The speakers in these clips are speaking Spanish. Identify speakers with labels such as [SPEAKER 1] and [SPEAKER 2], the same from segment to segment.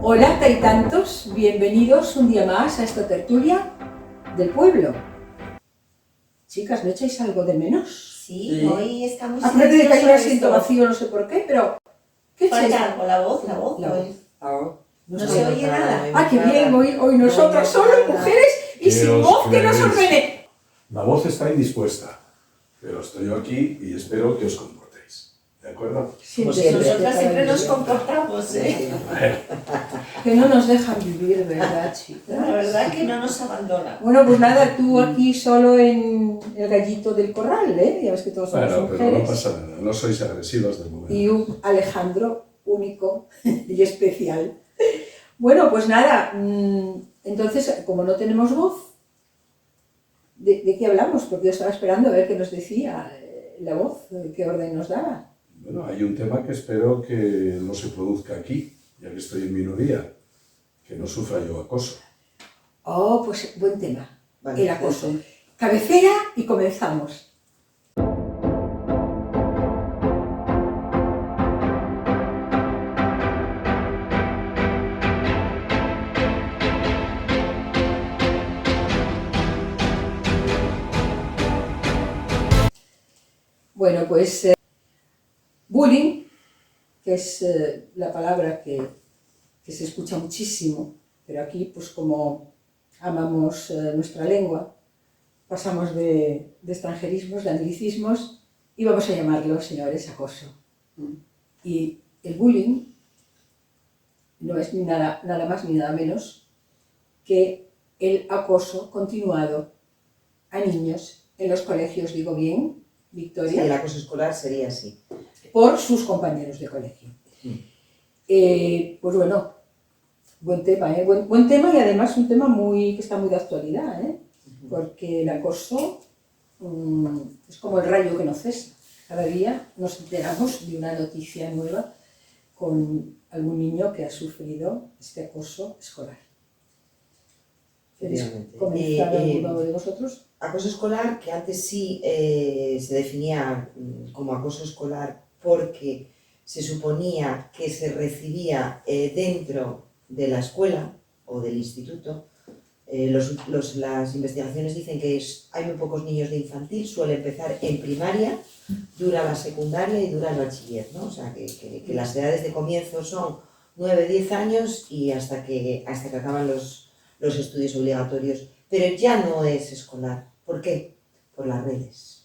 [SPEAKER 1] Hola, taitantos, bienvenidos un día más a esta tertulia del pueblo. Chicas, ¿no echáis algo de menos?
[SPEAKER 2] Sí, hoy estamos...
[SPEAKER 1] Aparte de que hay un asiento vacío, no sé por qué, pero... ¿Qué echáis?
[SPEAKER 2] Falta algo, la voz. No se oye nada.
[SPEAKER 1] ¡Ah, qué bien! Hoy nosotras solo, mujeres, y sin voz que nos ordene.
[SPEAKER 3] La voz está indispuesta, pero estoy yo aquí y espero que os comportéis. ¿De acuerdo?
[SPEAKER 2] Nosotras siempre nos comportamos, ¿eh?
[SPEAKER 1] Que no nos dejan vivir, ¿verdad, chicas?
[SPEAKER 2] La verdad que no nos abandonan.
[SPEAKER 1] Bueno, pues nada, tú aquí solo en el gallito del corral, ¿eh? Ya ves que todos somos
[SPEAKER 3] Bueno,
[SPEAKER 1] mujeres.
[SPEAKER 3] pero no pasa nada, no sois agresivos de momento.
[SPEAKER 1] Y un Alejandro único y especial. Bueno, pues nada, entonces, como no tenemos voz, ¿de qué hablamos? Porque yo estaba esperando a ver qué nos decía la voz, qué orden nos daba.
[SPEAKER 3] Bueno, hay un tema que espero que no se produzca aquí, ya que estoy en minoría, que no sufra yo acoso.
[SPEAKER 1] Oh, pues buen tema,
[SPEAKER 2] Vale,
[SPEAKER 1] el acoso. Cabecera y comenzamos. Bueno, pues bullying, que es la palabra que se escucha muchísimo, pero aquí, pues como amamos nuestra lengua, pasamos de extranjerismos, de anglicismos, y vamos a llamarlo, señores, acoso. Y el bullying no es ni nada más ni nada menos que el acoso continuado a niños en los colegios, digo bien, Victoria.
[SPEAKER 4] Sí, el acoso escolar sería así.
[SPEAKER 1] Por sus compañeros de colegio. Pues bueno, buen tema, ¿eh? Buen tema, y además un tema que está muy de actualidad, ¿eh? Porque el acoso es como el rayo que no cesa. Cada día nos enteramos de una noticia nueva con algún niño que ha sufrido este acoso escolar. ¿Queréis comenzar alguno de vosotros?
[SPEAKER 4] Acoso escolar, que antes sí se definía como acoso escolar porque se suponía que se recibía dentro de la escuela o del instituto. Las investigaciones dicen que hay muy pocos niños de infantil, suele empezar en primaria, dura la secundaria y dura el bachiller, ¿no? O sea, que las edades de comienzo son 9, 10 años y hasta que acaban los estudios obligatorios. Pero ya no es escolar. ¿Por qué? Por las redes.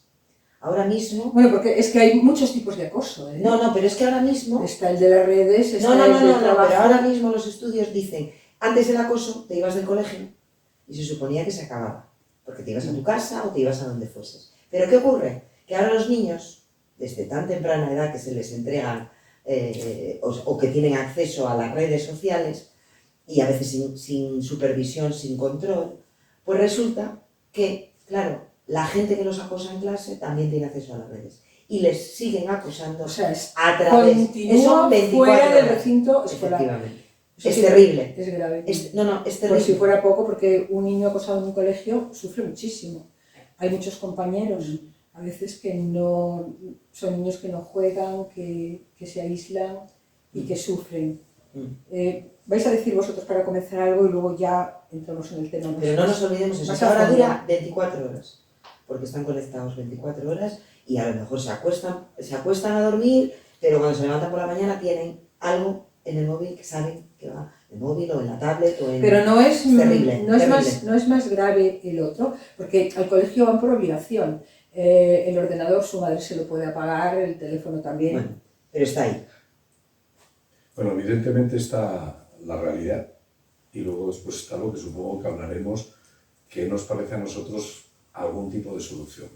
[SPEAKER 4] Ahora mismo...
[SPEAKER 1] Bueno, porque es que hay muchos tipos de acoso, ¿eh?
[SPEAKER 4] No, pero es que ahora mismo...
[SPEAKER 1] Está el de las redes, está
[SPEAKER 4] el
[SPEAKER 1] del trabajo.
[SPEAKER 4] Pero ahora mismo los estudios dicen, antes del acoso te ibas del colegio y se suponía que se acababa, porque te ibas a tu casa o te ibas a donde fueses. Pero ¿qué ocurre? Que ahora los niños, desde tan temprana edad que se les entregan o que tienen acceso a las redes sociales, y a veces sin supervisión, sin control, pues resulta que, claro, la gente que los acosa en clase también tiene acceso a las redes. Y les siguen acosando,
[SPEAKER 1] o sea,
[SPEAKER 4] a través...
[SPEAKER 1] Continúa fuera del recinto escolar.
[SPEAKER 4] Efectivamente.
[SPEAKER 1] Eso
[SPEAKER 4] Es
[SPEAKER 1] sí,
[SPEAKER 4] terrible.
[SPEAKER 1] Es grave.
[SPEAKER 4] Es terrible.
[SPEAKER 1] Por si fuera poco, porque un niño acosado en un colegio sufre muchísimo. Hay muchos compañeros, a veces que no... Son niños que no juegan, que se aíslan y que sufren. Vais a decir vosotros para comenzar algo y luego ya entramos en el tema.
[SPEAKER 4] Pero no nos olvidemos eso, que ahora dura 24 horas, porque están conectados 24 horas y a lo mejor se acuestan a dormir, pero cuando se levantan por la mañana tienen algo en el móvil que saben que va en el móvil o en la tablet o en...
[SPEAKER 1] Pero no es
[SPEAKER 4] terrible.
[SPEAKER 1] No es más grave el otro, porque al colegio van por obligación. El ordenador su madre se lo puede apagar, el teléfono también.
[SPEAKER 4] Bueno, pero está ahí.
[SPEAKER 3] Bueno, evidentemente está la realidad y luego después está lo que supongo que hablaremos, que nos parece a nosotros algún tipo de solución.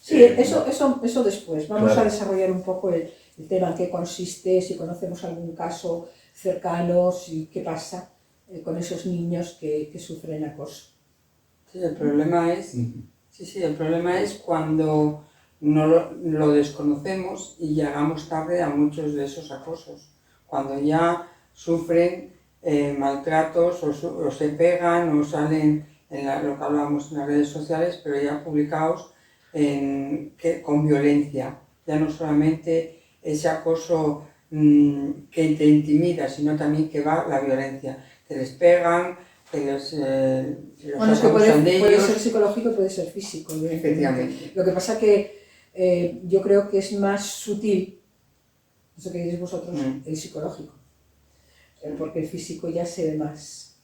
[SPEAKER 1] Sí, eso después. Vamos
[SPEAKER 3] claro.
[SPEAKER 1] A desarrollar un poco el tema en qué consiste, si conocemos algún caso cercano, y qué pasa con esos niños que sufren acoso.
[SPEAKER 5] Sí, el problema es cuando no lo desconocemos y llegamos tarde a muchos de esos acosos. Cuando ya sufren maltratos o se pegan o salen lo que hablábamos en las redes sociales, pero ya publicados con violencia. Ya no solamente ese acoso que te intimida, sino también que va la violencia. Que les pegan, que los
[SPEAKER 1] Bueno, es que
[SPEAKER 5] abusan de
[SPEAKER 1] puede
[SPEAKER 5] ellos.
[SPEAKER 1] ser psicológico, puede ser físico.
[SPEAKER 5] Efectivamente.
[SPEAKER 1] Lo que pasa que yo creo que es más sutil, eso que diréis vosotros, el psicológico. Porque el físico ya se ve más.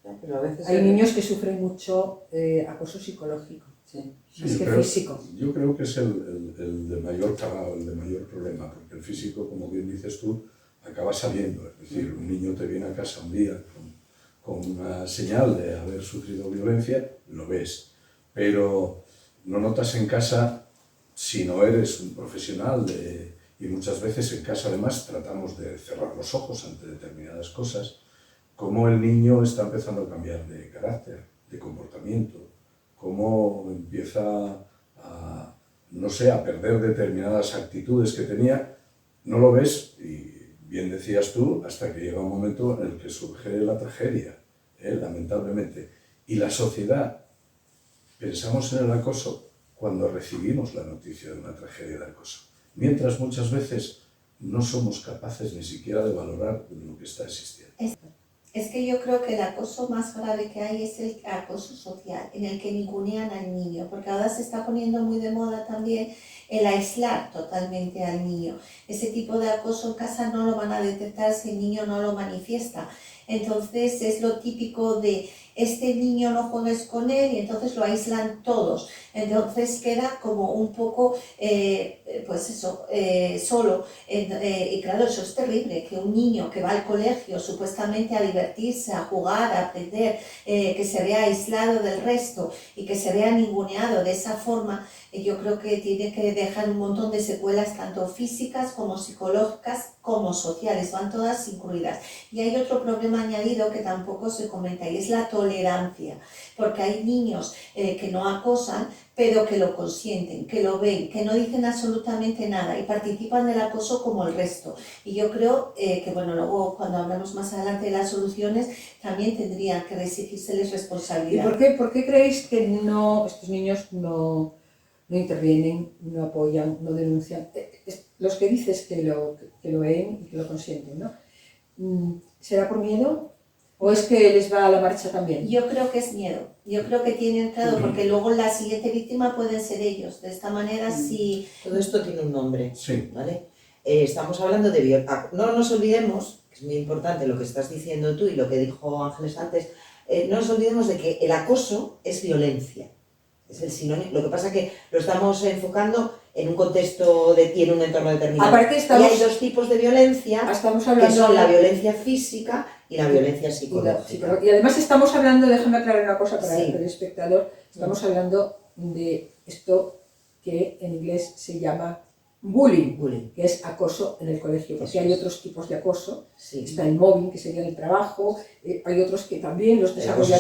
[SPEAKER 5] Ya, pero a veces
[SPEAKER 1] Hay niños que sufren mucho acoso psicológico,
[SPEAKER 5] Sí.
[SPEAKER 1] más que
[SPEAKER 3] pero
[SPEAKER 1] físico.
[SPEAKER 3] yo creo que es el de mayor calado, el de mayor problema, porque el físico, como bien dices tú, acaba saliendo. Es decir, un niño te viene a casa un día con una señal de haber sufrido violencia, lo ves. Pero no notas en casa, si no eres un profesional, y muchas veces en casa además tratamos de cerrar los ojos ante determinadas cosas, cómo el niño está empezando a cambiar de carácter, de comportamiento, cómo empieza a, no sé, a perder determinadas actitudes que tenía. No lo ves, y bien decías tú, hasta que llega un momento en el que surge la tragedia, lamentablemente. Y la sociedad, pensamos en el acoso cuando recibimos la noticia de una tragedia de acoso, mientras muchas veces no somos capaces ni siquiera de valorar lo que está existiendo.
[SPEAKER 2] Es que yo creo que el acoso más grave que hay es el acoso social, en el que ningunean al niño, porque ahora se está poniendo muy de moda también el aislar totalmente al niño. Ese tipo de acoso en casa no lo van a detectar si el niño no lo manifiesta. Entonces es lo típico de este niño no juegues con él y entonces lo aíslan todos. Entonces queda como un poco, pues eso, solo. Y claro, eso es terrible, que un niño que va al colegio supuestamente a divertirse, a jugar, a aprender, que se vea aislado del resto y que se vea ninguneado de esa forma, yo creo que tiene que dejar un montón de secuelas, tanto físicas como psicológicas como sociales, van todas incluidas. Y hay otro problema añadido que tampoco se comenta y es la tolerancia, porque hay niños que no acosan, pero que lo consienten, que lo ven, que no dicen absolutamente nada y participan del acoso como el resto. Y yo creo que, bueno, luego cuando hablamos más adelante de las soluciones, también tendrían que exigírseles
[SPEAKER 1] ¿Y
[SPEAKER 2] responsabilidad.
[SPEAKER 1] por qué creéis que estos niños no intervienen, no apoyan, no denuncian? Los que dices que lo ven y que lo consienten, ¿no? ¿Será por miedo? ¿O es que les va a la marcha también?
[SPEAKER 2] Yo creo que es miedo. Yo creo que tienen claro, porque luego la siguiente víctima pueden ser ellos. De esta manera, si...
[SPEAKER 4] Todo esto tiene un nombre,
[SPEAKER 3] Sí.
[SPEAKER 4] ¿vale? Estamos hablando de violencia. No nos olvidemos, que es muy importante lo que estás diciendo tú y lo que dijo Ángeles antes, no nos olvidemos de que el acoso es violencia. Es el sinónimo. Lo que pasa es que lo estamos enfocando en un contexto y en un entorno determinado.
[SPEAKER 1] Aparte
[SPEAKER 4] y hay dos tipos de violencia, que son la violencia física y la violencia psicológica.
[SPEAKER 1] Y además estamos hablando, déjame aclarar una cosa para
[SPEAKER 4] Sí.
[SPEAKER 1] el espectador, estamos hablando de esto que en inglés se llama bullying, que es acoso en el colegio, porque hay otros tipos de acoso,
[SPEAKER 4] Sí.
[SPEAKER 1] está el mobbing, que sería el trabajo, hay otros que también los
[SPEAKER 4] El acoso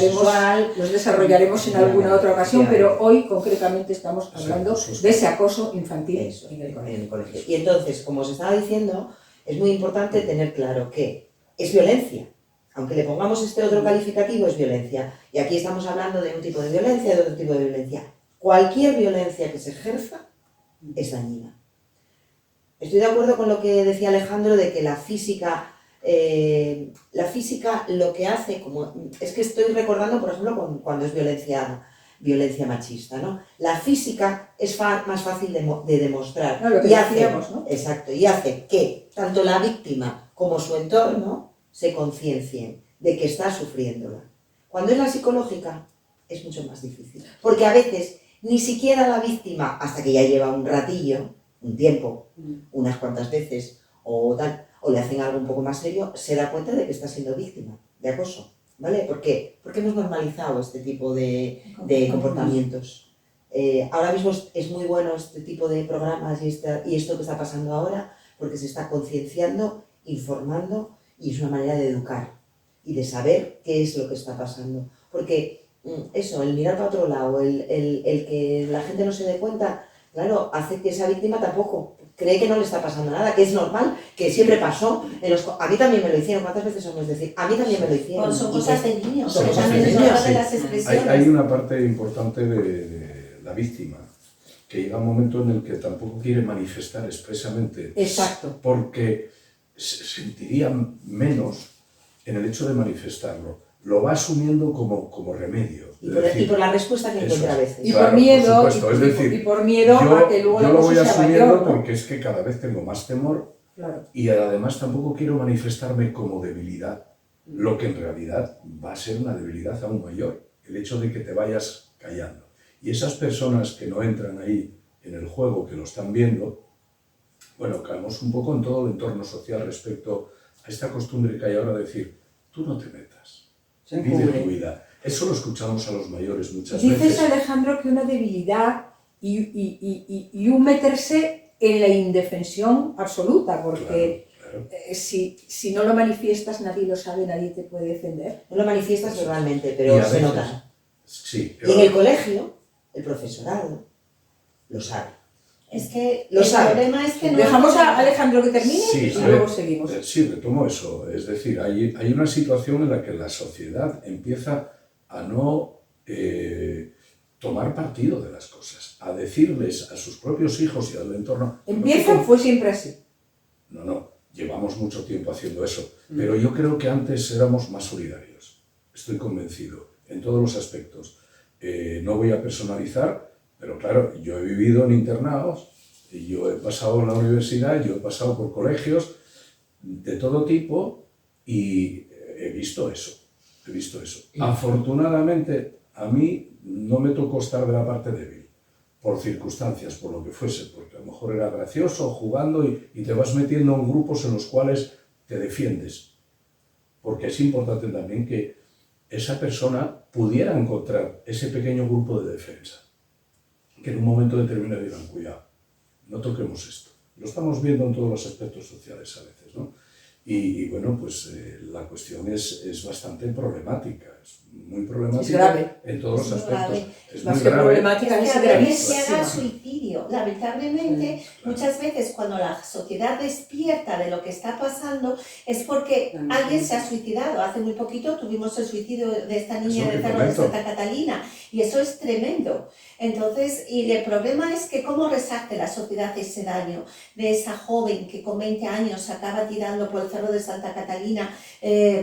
[SPEAKER 1] desarrollaremos en alguna otra ocasión,
[SPEAKER 4] efectivamente.
[SPEAKER 1] pero hoy concretamente estamos hablando de ese acoso infantil
[SPEAKER 4] Eso,
[SPEAKER 1] en el colegio.
[SPEAKER 4] Y entonces, como os estaba diciendo, es muy importante tener claro que es violencia. Aunque le pongamos este otro calificativo, es violencia. Y aquí estamos hablando de un tipo de violencia, de otro tipo de violencia. Cualquier violencia que se ejerza es dañina. Estoy de acuerdo con lo que decía Alejandro de que la física lo que hace, es que estoy recordando, por ejemplo, cuando es violencia machista, ¿no? La física es más fácil de demostrar.
[SPEAKER 1] Claro, lo que decíamos, ¿no?
[SPEAKER 4] Exacto, y hace que tanto la víctima como su entorno se conciencien de que está sufriéndola. Cuando es la psicológica, es mucho más difícil. Porque a veces ni siquiera la víctima, hasta que ya lleva un ratillo, un tiempo, unas cuantas veces, o le hacen algo un poco más serio, se da cuenta de que está siendo víctima de acoso. ¿Vale? ¿Por qué? Porque hemos normalizado este tipo de comportamientos. Ahora mismo es muy bueno este tipo de programas y esto que está pasando ahora, porque se está concienciando, informando, y es una manera de educar y de saber qué es lo que está pasando. Porque eso, el mirar para otro lado, el que la gente no se dé cuenta, claro, hace que esa víctima tampoco cree que no le está pasando nada, que es normal, que siempre pasó. A mí también me lo hicieron. ¿Cuántas veces somos decir? A mí también me lo hicieron.
[SPEAKER 2] Son cosas de niños.
[SPEAKER 4] Son cosas de
[SPEAKER 2] También es
[SPEAKER 4] niños,
[SPEAKER 2] otra de
[SPEAKER 3] sí.
[SPEAKER 2] las expresiones.
[SPEAKER 3] Hay una parte importante de la víctima, que llega un momento en el que tampoco quiere manifestar expresamente.
[SPEAKER 1] Exacto.
[SPEAKER 3] Porque se sentiría menos en el hecho de manifestarlo. Lo va asumiendo como remedio.
[SPEAKER 4] Y por la respuesta que encuentra a veces.
[SPEAKER 1] Y
[SPEAKER 3] Claro,
[SPEAKER 1] por miedo,
[SPEAKER 3] por supuesto. Es decir,
[SPEAKER 1] y por miedo
[SPEAKER 3] yo,
[SPEAKER 1] a que luego
[SPEAKER 3] yo
[SPEAKER 1] la
[SPEAKER 3] lo
[SPEAKER 1] cosa
[SPEAKER 3] voy
[SPEAKER 1] sea
[SPEAKER 3] asumiendo
[SPEAKER 1] mayor, ¿no?
[SPEAKER 3] porque es que cada vez tengo más temor
[SPEAKER 1] Claro.
[SPEAKER 3] y además tampoco quiero manifestarme como debilidad, lo que en realidad va a ser una debilidad aún mayor, el hecho de que te vayas callando. Y esas personas que no entran ahí en el juego, que lo están viendo, bueno, caemos un poco en todo el entorno social respecto a esta costumbre que hay ahora de decir, tú no te metas,
[SPEAKER 5] Se
[SPEAKER 3] vive
[SPEAKER 5] encubre.
[SPEAKER 3] tu vida. Eso lo escuchamos a los mayores muchas
[SPEAKER 1] Dices,
[SPEAKER 3] veces.
[SPEAKER 1] Alejandro, que una debilidad y un meterse en la indefensión absoluta, porque
[SPEAKER 3] Claro.
[SPEAKER 1] si no lo manifiestas, nadie lo sabe, nadie te puede defender.
[SPEAKER 4] No lo manifiestas verbalmente,
[SPEAKER 3] Y
[SPEAKER 4] pero
[SPEAKER 3] a
[SPEAKER 4] se
[SPEAKER 3] veces-
[SPEAKER 4] nota.
[SPEAKER 3] Sí,
[SPEAKER 4] Y en el colegio, el profesorado lo sabe.
[SPEAKER 2] Es que
[SPEAKER 4] Lo
[SPEAKER 2] el
[SPEAKER 4] sabe.
[SPEAKER 2] problema es que no...
[SPEAKER 1] Dejamos a Alejandro que termine
[SPEAKER 3] Sí,
[SPEAKER 1] y
[SPEAKER 3] a
[SPEAKER 1] luego
[SPEAKER 3] ver,
[SPEAKER 1] seguimos.
[SPEAKER 3] Sí, retomo eso. Es decir, hay una situación en la que la sociedad empieza a no tomar partido de las cosas, a decirles a sus propios hijos y al entorno...
[SPEAKER 1] Empieza, fue siempre así.
[SPEAKER 3] No, llevamos mucho tiempo haciendo eso, pero yo creo que antes éramos más solidarios. Estoy convencido, en todos los aspectos. No voy a personalizar, pero claro, yo he vivido en internados, y yo he pasado en la universidad, yo he pasado por colegios de todo tipo y he visto eso. Afortunadamente, a mí no me tocó estar de la parte débil, por circunstancias, por lo que fuese, porque a lo mejor era gracioso jugando y te vas metiendo en grupos en los cuales te defiendes. Porque es importante también que esa persona pudiera encontrar ese pequeño grupo de defensa, que en un momento determinado digan, cuidado, no toquemos esto. Lo estamos viendo en todos los aspectos sociales a veces, ¿no? Y bueno, pues la cuestión es bastante problemática, es muy problemática
[SPEAKER 1] Es grave.
[SPEAKER 3] en todos
[SPEAKER 2] Es
[SPEAKER 3] los
[SPEAKER 2] muy
[SPEAKER 3] aspectos.
[SPEAKER 2] grave.
[SPEAKER 3] Es
[SPEAKER 1] Más
[SPEAKER 3] muy
[SPEAKER 1] que
[SPEAKER 3] grave.
[SPEAKER 1] problemática,
[SPEAKER 2] Es
[SPEAKER 1] es
[SPEAKER 2] que a veces
[SPEAKER 1] gravísima.
[SPEAKER 2] llega al suicidio. Lamentablemente, muchas veces cuando la sociedad despierta de lo que está pasando es porque alguien se ha suicidado. Hace muy poquito tuvimos el suicidio de esta niña
[SPEAKER 3] Eso
[SPEAKER 2] del
[SPEAKER 3] que
[SPEAKER 2] Cerro de
[SPEAKER 3] comento.
[SPEAKER 2] Santa Catalina y eso es tremendo. Entonces, y el problema es que cómo resarte la sociedad ese daño de esa joven que con 20 años se acaba tirando por el Cerro de Santa Catalina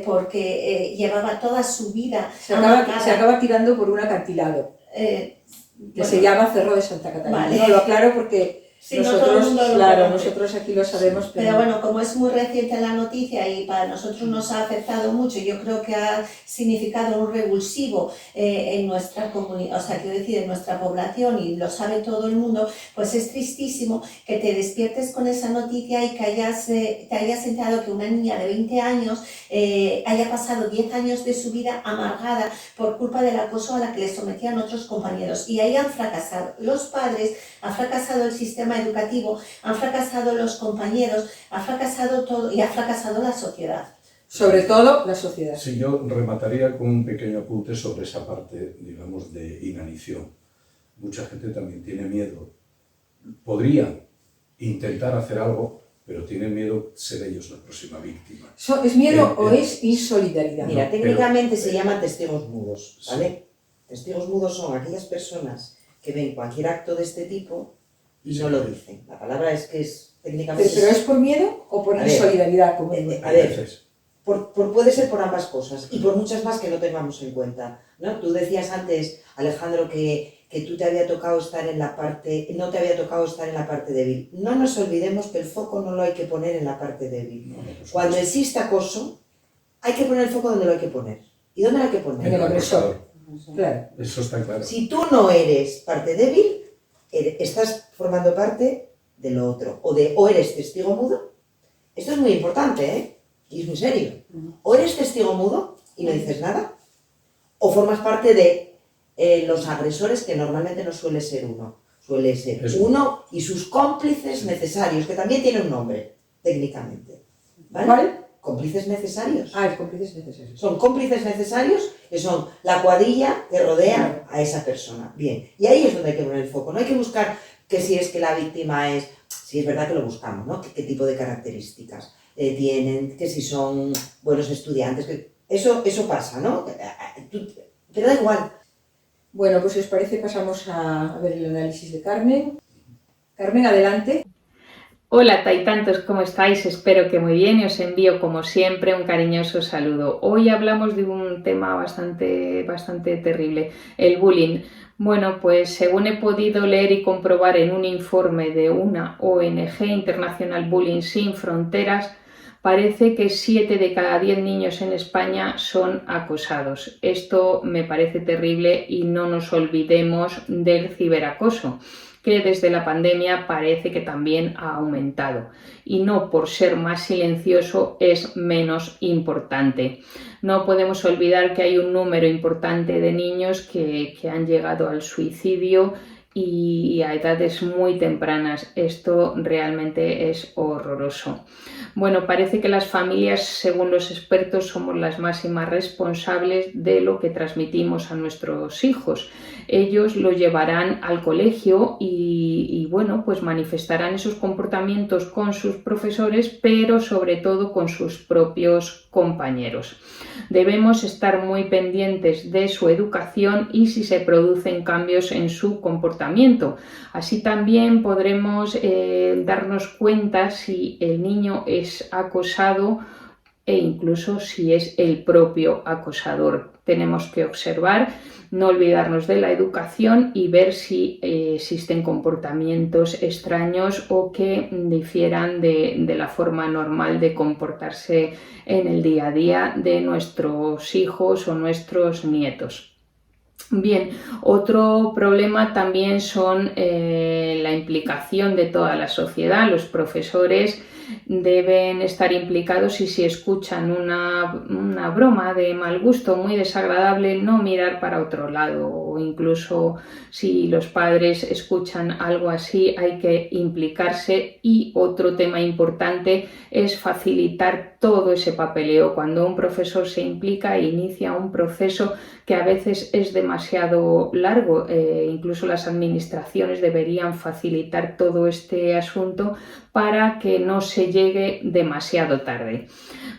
[SPEAKER 2] porque llevaba toda su vida
[SPEAKER 1] Se
[SPEAKER 2] amargada.
[SPEAKER 1] acaba tirando por un acantilado, que
[SPEAKER 2] Bueno,
[SPEAKER 1] se llama Cerro de Santa Catalina.
[SPEAKER 2] Vale.
[SPEAKER 1] No, lo aclaro porque
[SPEAKER 2] sí, no todo el mundo lo
[SPEAKER 1] claro,
[SPEAKER 2] conoce.
[SPEAKER 1] nosotros aquí lo sabemos,
[SPEAKER 2] Pero bueno, como es muy reciente la noticia y para nosotros nos ha afectado mucho, yo creo que ha significado un revulsivo en nuestra comunidad, o sea, quiero decir, en nuestra población y lo sabe todo el mundo, pues es tristísimo que te despiertes con esa noticia y que te hayas enterado que una niña de 20 años haya pasado 10 años de su vida amargada por culpa del acoso a la que le sometían otros compañeros y ahí han fracasado los padres, ha fracasado el sistema educativo, han fracasado los compañeros, ha fracasado todo y ha fracasado la sociedad.
[SPEAKER 1] sobre todo la sociedad.
[SPEAKER 3] Sí, yo remataría con un pequeño apunte sobre esa parte, digamos, de inanición. Mucha gente también tiene miedo. Podrían intentar hacer algo, pero tienen miedo ser ellos la próxima víctima.
[SPEAKER 1] ¿Es miedo o es insolidaridad?
[SPEAKER 4] Mira,
[SPEAKER 3] No,
[SPEAKER 4] técnicamente
[SPEAKER 3] pero-
[SPEAKER 4] se llaman testigos mudos, ¿vale? Testigos mudos son aquellas personas que ven cualquier acto de este tipo y no lo dicen. La palabra es que es técnicamente...
[SPEAKER 1] ¿Pero es por miedo o por
[SPEAKER 4] A ver,
[SPEAKER 1] insolidaridad? Como digo?
[SPEAKER 4] a ver, puede ser por ambas cosas y por muchas más que no tengamos en cuenta, ¿no? Tú decías antes, Alejandro, que tú te había tocado estar en la parte, no te había tocado estar en la parte débil. No nos olvidemos que el foco no lo hay que poner en la parte débil.
[SPEAKER 3] No, por supuesto.
[SPEAKER 4] Cuando existe acoso, hay que poner el foco donde lo hay que poner. ¿Y dónde lo hay que poner?
[SPEAKER 1] En el agresor. Claro.
[SPEAKER 3] Eso está claro.
[SPEAKER 4] Si tú no eres parte débil, estás formando parte de lo otro. O eres testigo mudo. Esto es muy importante, ¿eh? Y es muy serio. O eres testigo mudo y no dices nada, o formas parte de los agresores, que normalmente no suele ser uno. Suele ser
[SPEAKER 3] Eso.
[SPEAKER 4] uno y sus cómplices necesarios, que también tiene un nombre, técnicamente. ¿Vale?
[SPEAKER 1] ¿Cuál?
[SPEAKER 4] Cómplices necesarios.
[SPEAKER 1] Ah, el cómplice es necesario.
[SPEAKER 4] Son cómplices necesarios que son la cuadrilla que rodea a esa persona. Bien, y ahí es donde hay que poner el foco. No hay que buscar que si es que la víctima es, si es verdad que lo buscamos, ¿no? ¿Qué tipo de características tienen? Que si son buenos estudiantes. Eso pasa, ¿no? Pero da igual.
[SPEAKER 1] Bueno, pues si os parece pasamos a ver el análisis de Carmen. Carmen, adelante.
[SPEAKER 6] Hola taitantos, ¿cómo estáis? Espero que muy bien y os envío como siempre un cariñoso saludo. Hoy hablamos de un tema bastante terrible, el bullying. Bueno, pues según he podido leer y comprobar en un informe de una ONG internacional, Bullying Sin Fronteras, parece que 7 de cada 10 niños en España son acosados. Esto me parece terrible y no nos olvidemos del ciberacoso, que desde la pandemia parece que también ha aumentado, y no por ser más silencioso es menos importante. No podemos olvidar que hay un número importante de niños que han llegado al suicidio y a edades muy tempranas. Esto realmente es horroroso. Bueno, parece que las familias, según los expertos, somos las máximas responsables de lo que transmitimos a nuestros hijos. Ellos lo llevarán al colegio y bueno, pues manifestarán esos comportamientos con sus profesores, pero sobre todo con sus propios compañeros. Debemos estar muy pendientes de su educación y si se producen cambios en su comportamiento. Así también podremos darnos cuenta si el niño es acosado e incluso si es el propio acosador. Tenemos que observar, no olvidarnos de la educación y ver si existen comportamientos extraños o que difieran de la forma normal de comportarse en el día a día de nuestros hijos o nuestros nietos. Bien, otro problema también son la implicación de toda la sociedad. Los profesores deben estar implicados y si escuchan una broma de mal gusto muy desagradable, no mirar para otro lado, o incluso si los padres escuchan algo así hay que implicarse. Y otro tema importante es facilitar todo ese papeleo. Cuando un profesor se implica e inicia un proceso que a veces es demasiado largo, incluso las administraciones deberían facilitar todo este asunto para que no se llegue demasiado tarde.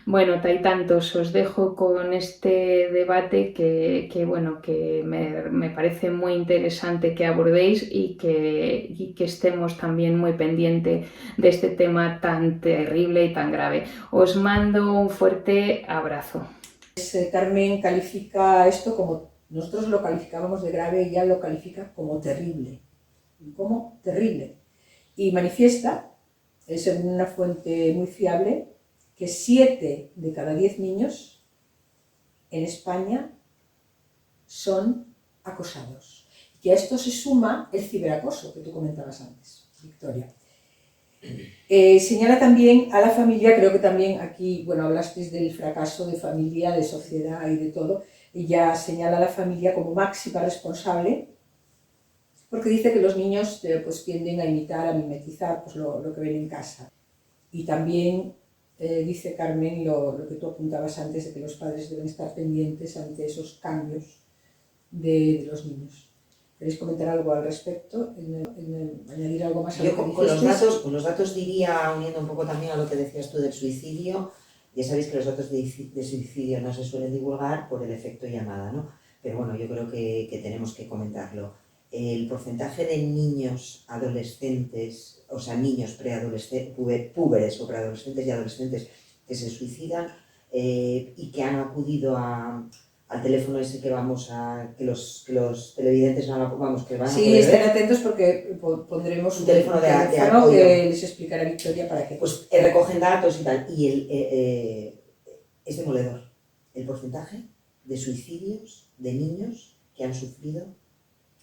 [SPEAKER 6] Bueno, taitantos, os dejo con este debate que me parece muy interesante que abordéis y que estemos también muy pendientes de este tema tan terrible y tan grave. Os mando un fuerte abrazo.
[SPEAKER 1] Carmen califica esto como, nosotros lo calificábamos de grave y ella lo califica como terrible. Como terrible. Y manifiesta, según una fuente muy fiable, que 7 de cada 10 niños en España son acosados. Y a esto se suma el ciberacoso que tú comentabas antes, Victoria. Señala también a la familia, creo que también aquí, bueno, hablasteis del fracaso de familia, de sociedad y de todo, ella señala a la familia como máxima responsable, porque dice que los niños pues, tienden a imitar, a mimetizar pues, lo que ven en casa. Y también dice Carmen lo que tú apuntabas antes, de que los padres deben estar pendientes ante esos cambios de los niños. ¿Queréis comentar algo al respecto? ¿Añadir algo más a lo que
[SPEAKER 4] dijisteis? Con los datos diría, uniendo un poco también a lo que decías tú del suicidio, ya sabéis que los datos de suicidio no se suelen divulgar por el efecto llamada, ¿no? Pero bueno, yo creo que tenemos que comentarlo. El porcentaje de niños adolescentes, o sea, niños preadolescentes, púberes o preadolescentes y adolescentes que se suicidan y que han acudido al teléfono ese que que los televidentes van a poder
[SPEAKER 1] Sí, estén atentos porque pondremos
[SPEAKER 4] un teléfono de
[SPEAKER 1] apoyo que les explicará Victoria para que...
[SPEAKER 4] Pues recogen datos y tal, y es demoledor el porcentaje de suicidios de niños que han sufrido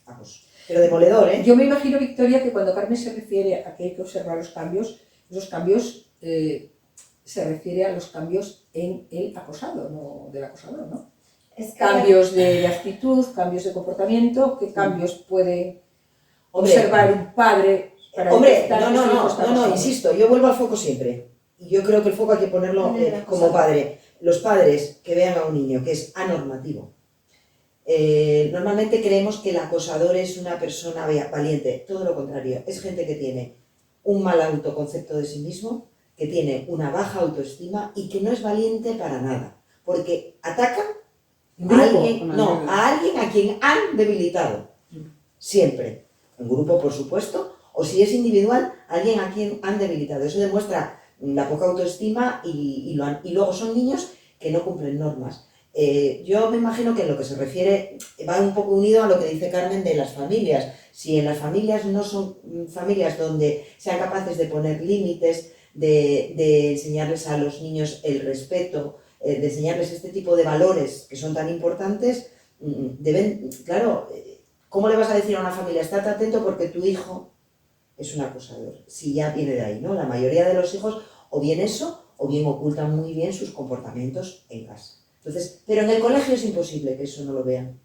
[SPEAKER 4] acoso. Pero demoledor, ¿eh?
[SPEAKER 1] Yo me imagino, Victoria, que cuando Carmen se refiere a que hay que observar los cambios, esos cambios se refiere a los cambios en el acosado, no del acosador, ¿no? Cambios de actitud, cambios de comportamiento, ¿qué cambios puede observar un padre para detectar que su hijo está acosado?
[SPEAKER 4] No, insisto, yo vuelvo al foco siempre. Y yo creo que el foco hay que ponerlo como padre. Los padres que vean a un niño que es anormativo. Normalmente creemos que el acosador es una persona valiente, todo lo contrario, es gente que tiene un mal autoconcepto de sí mismo, que tiene una baja autoestima y que no es valiente para a porque ataca a alguien a quien han debilitado, siempre, en grupo por supuesto, O si es individual, alguien a quien han debilitado. Eso demuestra la poca autoestima y luego son niños que no cumplen normas. Yo me imagino que en lo que se refiere va un poco unido a lo que dice Carmen de las familias. Si en las familias no son familias donde sean capaces de poner límites, de enseñarles a los niños el respeto, de enseñarles este tipo de valores que son tan importantes, claro, ¿cómo le vas a decir a una familia, estate atento porque tu hijo es un acosador? Si ya viene de ahí, ¿no? La mayoría de los hijos o bien eso, o bien ocultan muy bien sus comportamientos en casa. Entonces, pero en el colegio es imposible que eso no lo vean.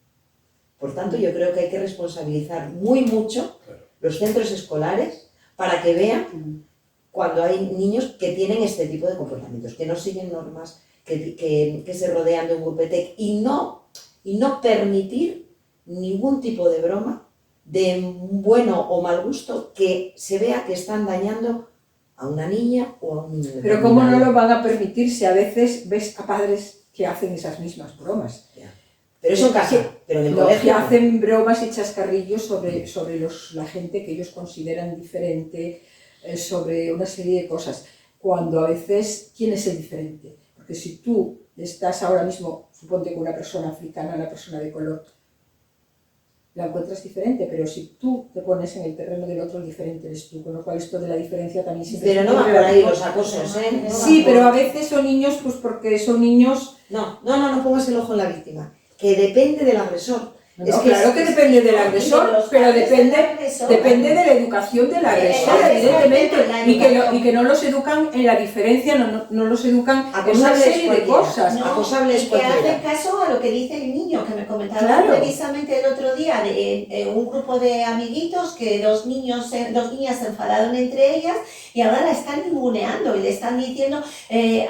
[SPEAKER 4] Por tanto, yo creo que hay que responsabilizar muy mucho los centros escolares para que vean cuando hay niños que tienen este tipo de comportamientos, que no siguen normas, que se rodean de un grupete y no permitir ningún tipo de broma de bueno o mal gusto que se vea que están dañando a una niña o a un niño.
[SPEAKER 1] Pero ¿cómo no lo van a permitir si a veces ves a padres que hacen esas mismas bromas?
[SPEAKER 4] Pero eso en casa, pero en el colegio
[SPEAKER 1] que hacen bromas y chascarrillos sobre la gente que ellos consideran diferente, sobre una serie de cosas, cuando a veces, ¿quién es el diferente? Porque si tú estás ahora mismo, suponte que una persona africana, una persona de color, la encuentras diferente, pero si tú te pones en el terreno del otro, el diferente eres tú, con lo cual esto de la diferencia también siempre...
[SPEAKER 4] Pero no va por ahí los acosos, ¿eh?
[SPEAKER 1] Sí, pero a veces son niños, pues porque son niños...
[SPEAKER 4] No pongas el ojo en la víctima, que depende del agresor.
[SPEAKER 1] No, es que claro que depende del agresor, pero depende de la educación del agresor, evidentemente, y que no los educan en la diferencia, no los educan en una serie de cosas.
[SPEAKER 2] Y que hacen caso a lo que dice el niño, que me comentaba precisamente el otro día de un grupo de amiguitos que dos niñas se enfadaron entre ellas y ahora la están ninguneando y le están diciendo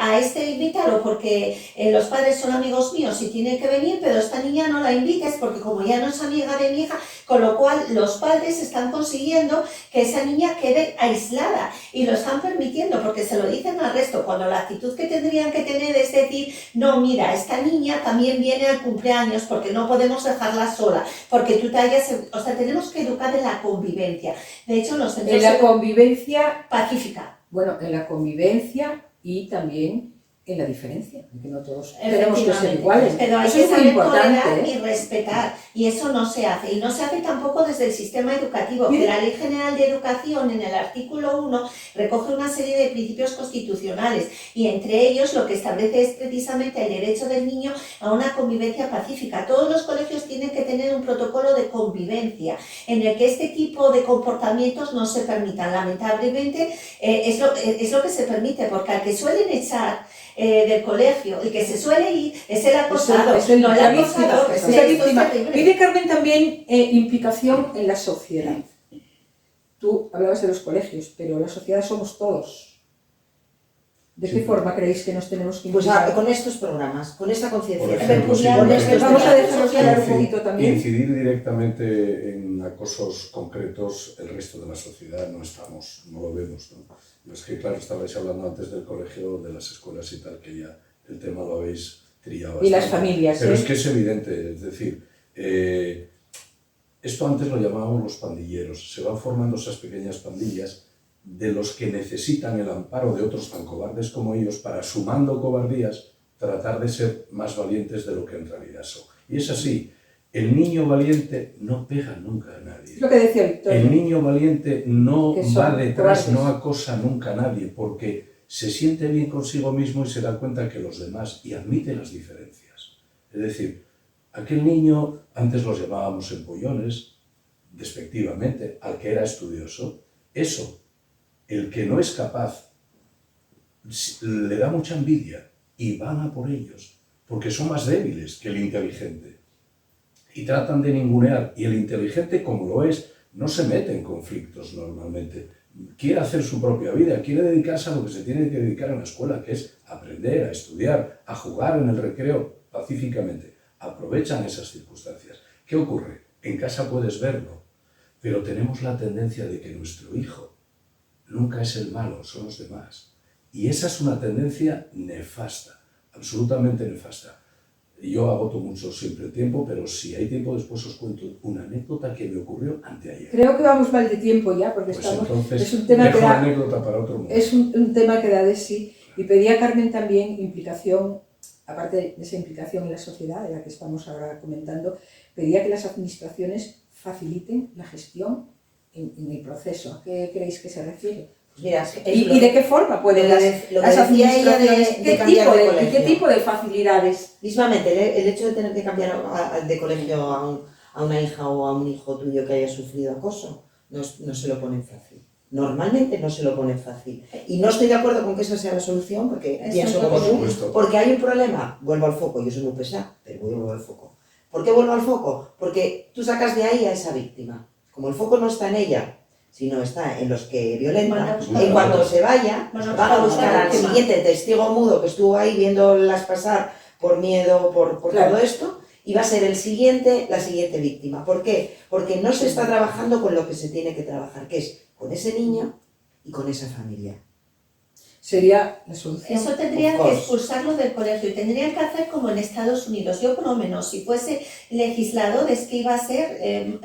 [SPEAKER 2] a este invítalo porque los padres son amigos míos y tiene que venir, pero esta niña no la invites porque como ya no es amiga de mi hija, con lo cual los padres están consiguiendo que esa niña quede aislada y lo están permitiendo porque se lo dicen al resto, cuando la actitud que tendrían que tener es decir, no, mira, esta niña también viene al cumpleaños porque no podemos dejarla sola, porque tú te hayas... O sea, tenemos que educar en la convivencia. De hecho, los centros...
[SPEAKER 1] En la convivencia
[SPEAKER 2] pacífica.
[SPEAKER 1] Bueno, en la convivencia y también en la diferencia, que no todos tenemos que ser iguales.
[SPEAKER 2] Pero hay
[SPEAKER 1] eso
[SPEAKER 2] que
[SPEAKER 1] es muy
[SPEAKER 2] saber
[SPEAKER 1] importante,
[SPEAKER 2] tolerar y respetar, y eso no se hace. Y no se hace tampoco desde el sistema educativo, que la Ley General de Educación, en el artículo 1, recoge una serie de principios constitucionales, y entre ellos lo que establece es precisamente el derecho del niño a una convivencia pacífica. Todos los colegios tienen que tener un protocolo de convivencia, en el que este tipo de comportamientos no se permitan. Lamentablemente, es lo que se permite, porque al que suelen echar del colegio, el que se suele ir es el acosado,
[SPEAKER 1] es el
[SPEAKER 2] no el acosador.
[SPEAKER 1] es la víctima. Pide Carmen también implicación en la sociedad. Tú hablabas de los colegios, pero la sociedad somos todos. ¿De qué forma creéis que nos tenemos que implicar?
[SPEAKER 4] Pues con estos programas, con esta conciencia.
[SPEAKER 1] Vamos a dejarlos hablar un poquito también.
[SPEAKER 3] Incidir directamente en acosos concretos, el resto de la sociedad no lo vemos, ¿no? Es que, claro, estabais hablando antes del colegio, de las escuelas y tal, que ya el tema lo habéis trillado bastante.
[SPEAKER 1] Y las familias,
[SPEAKER 3] pero es que es evidente, es decir, esto antes lo llamábamos los pandilleros. Se van formando esas pequeñas pandillas de los que necesitan el amparo de otros tan cobardes como ellos para, sumando cobardías, tratar de ser más valientes de lo que en realidad son. Y es así. El niño valiente no pega nunca a nadie.
[SPEAKER 1] Es lo que decía Víctor.
[SPEAKER 3] El niño valiente no va detrás,
[SPEAKER 1] cobardes.
[SPEAKER 3] no acosa nunca a nadie, porque se siente bien consigo mismo y se da cuenta que los demás, y admite las diferencias. Es decir, aquel niño, antes los llamábamos empollones, despectivamente, al que era estudioso, eso, el que no es capaz, le da mucha envidia y van a por ellos, porque son más débiles que el inteligente. Y tratan de ningunear, y el inteligente, como lo es, no se mete en conflictos normalmente. Quiere hacer su propia vida, quiere dedicarse a lo que se tiene que dedicar en la escuela, que es aprender, a estudiar, a jugar en el recreo pacíficamente. Aprovechan esas circunstancias. ¿Qué ocurre? En casa puedes verlo, pero tenemos la tendencia de que nuestro hijo nunca es el malo, son los demás. Y esa es una tendencia nefasta, absolutamente nefasta. yo agoto mucho siempre el tiempo, pero si hay tiempo después os cuento una anécdota que me ocurrió anteayer.
[SPEAKER 1] Creo que vamos mal de tiempo ya, porque
[SPEAKER 3] Pues
[SPEAKER 1] estamos...
[SPEAKER 3] entonces
[SPEAKER 1] es un tema
[SPEAKER 3] dejo
[SPEAKER 1] que
[SPEAKER 3] la
[SPEAKER 1] da,
[SPEAKER 3] anécdota para otro momento.
[SPEAKER 1] es un tema que da de sí. Y pedía a Carmen también implicación, aparte de esa implicación en la sociedad, de la que estamos ahora comentando, pedía que las administraciones faciliten la gestión en el proceso. ¿A qué creéis que se refiere?
[SPEAKER 4] Mira,
[SPEAKER 1] ¿Y de qué forma pueden
[SPEAKER 4] lo
[SPEAKER 1] las
[SPEAKER 4] que decía ella
[SPEAKER 1] administraciones,
[SPEAKER 4] de cambiar de
[SPEAKER 1] ¿y
[SPEAKER 4] colegio.
[SPEAKER 1] qué tipo de facilidades?
[SPEAKER 4] Mismamente, el hecho de tener que cambiar de colegio a una hija o a un hijo tuyo que haya sufrido acoso, no se lo ponen fácil. Normalmente no se lo ponen fácil. Y no estoy de acuerdo con que esa sea la solución, porque pienso como
[SPEAKER 3] Por
[SPEAKER 4] tú,
[SPEAKER 3] supuesto.
[SPEAKER 4] porque hay un problema. Vuelvo al foco, yo soy muy pesada, pero vuelvo al foco. ¿Por qué vuelvo al foco? Porque tú sacas de ahí a esa víctima. Como el foco no está en ella, sino está en los que violentan, en cuanto se vaya, van a buscar al siguiente testigo mudo que estuvo ahí viéndolas pasar por miedo, por todo esto, y va a ser la siguiente víctima. ¿Por qué? Porque no se está trabajando con lo que se tiene que trabajar, que es con ese niño y con esa familia.
[SPEAKER 1] Sería la solución.
[SPEAKER 2] Eso tendrían que expulsarlo del colegio y tendrían que hacer como en Estados Unidos. Yo por lo menos, si fuese legislador, es que iba a ser,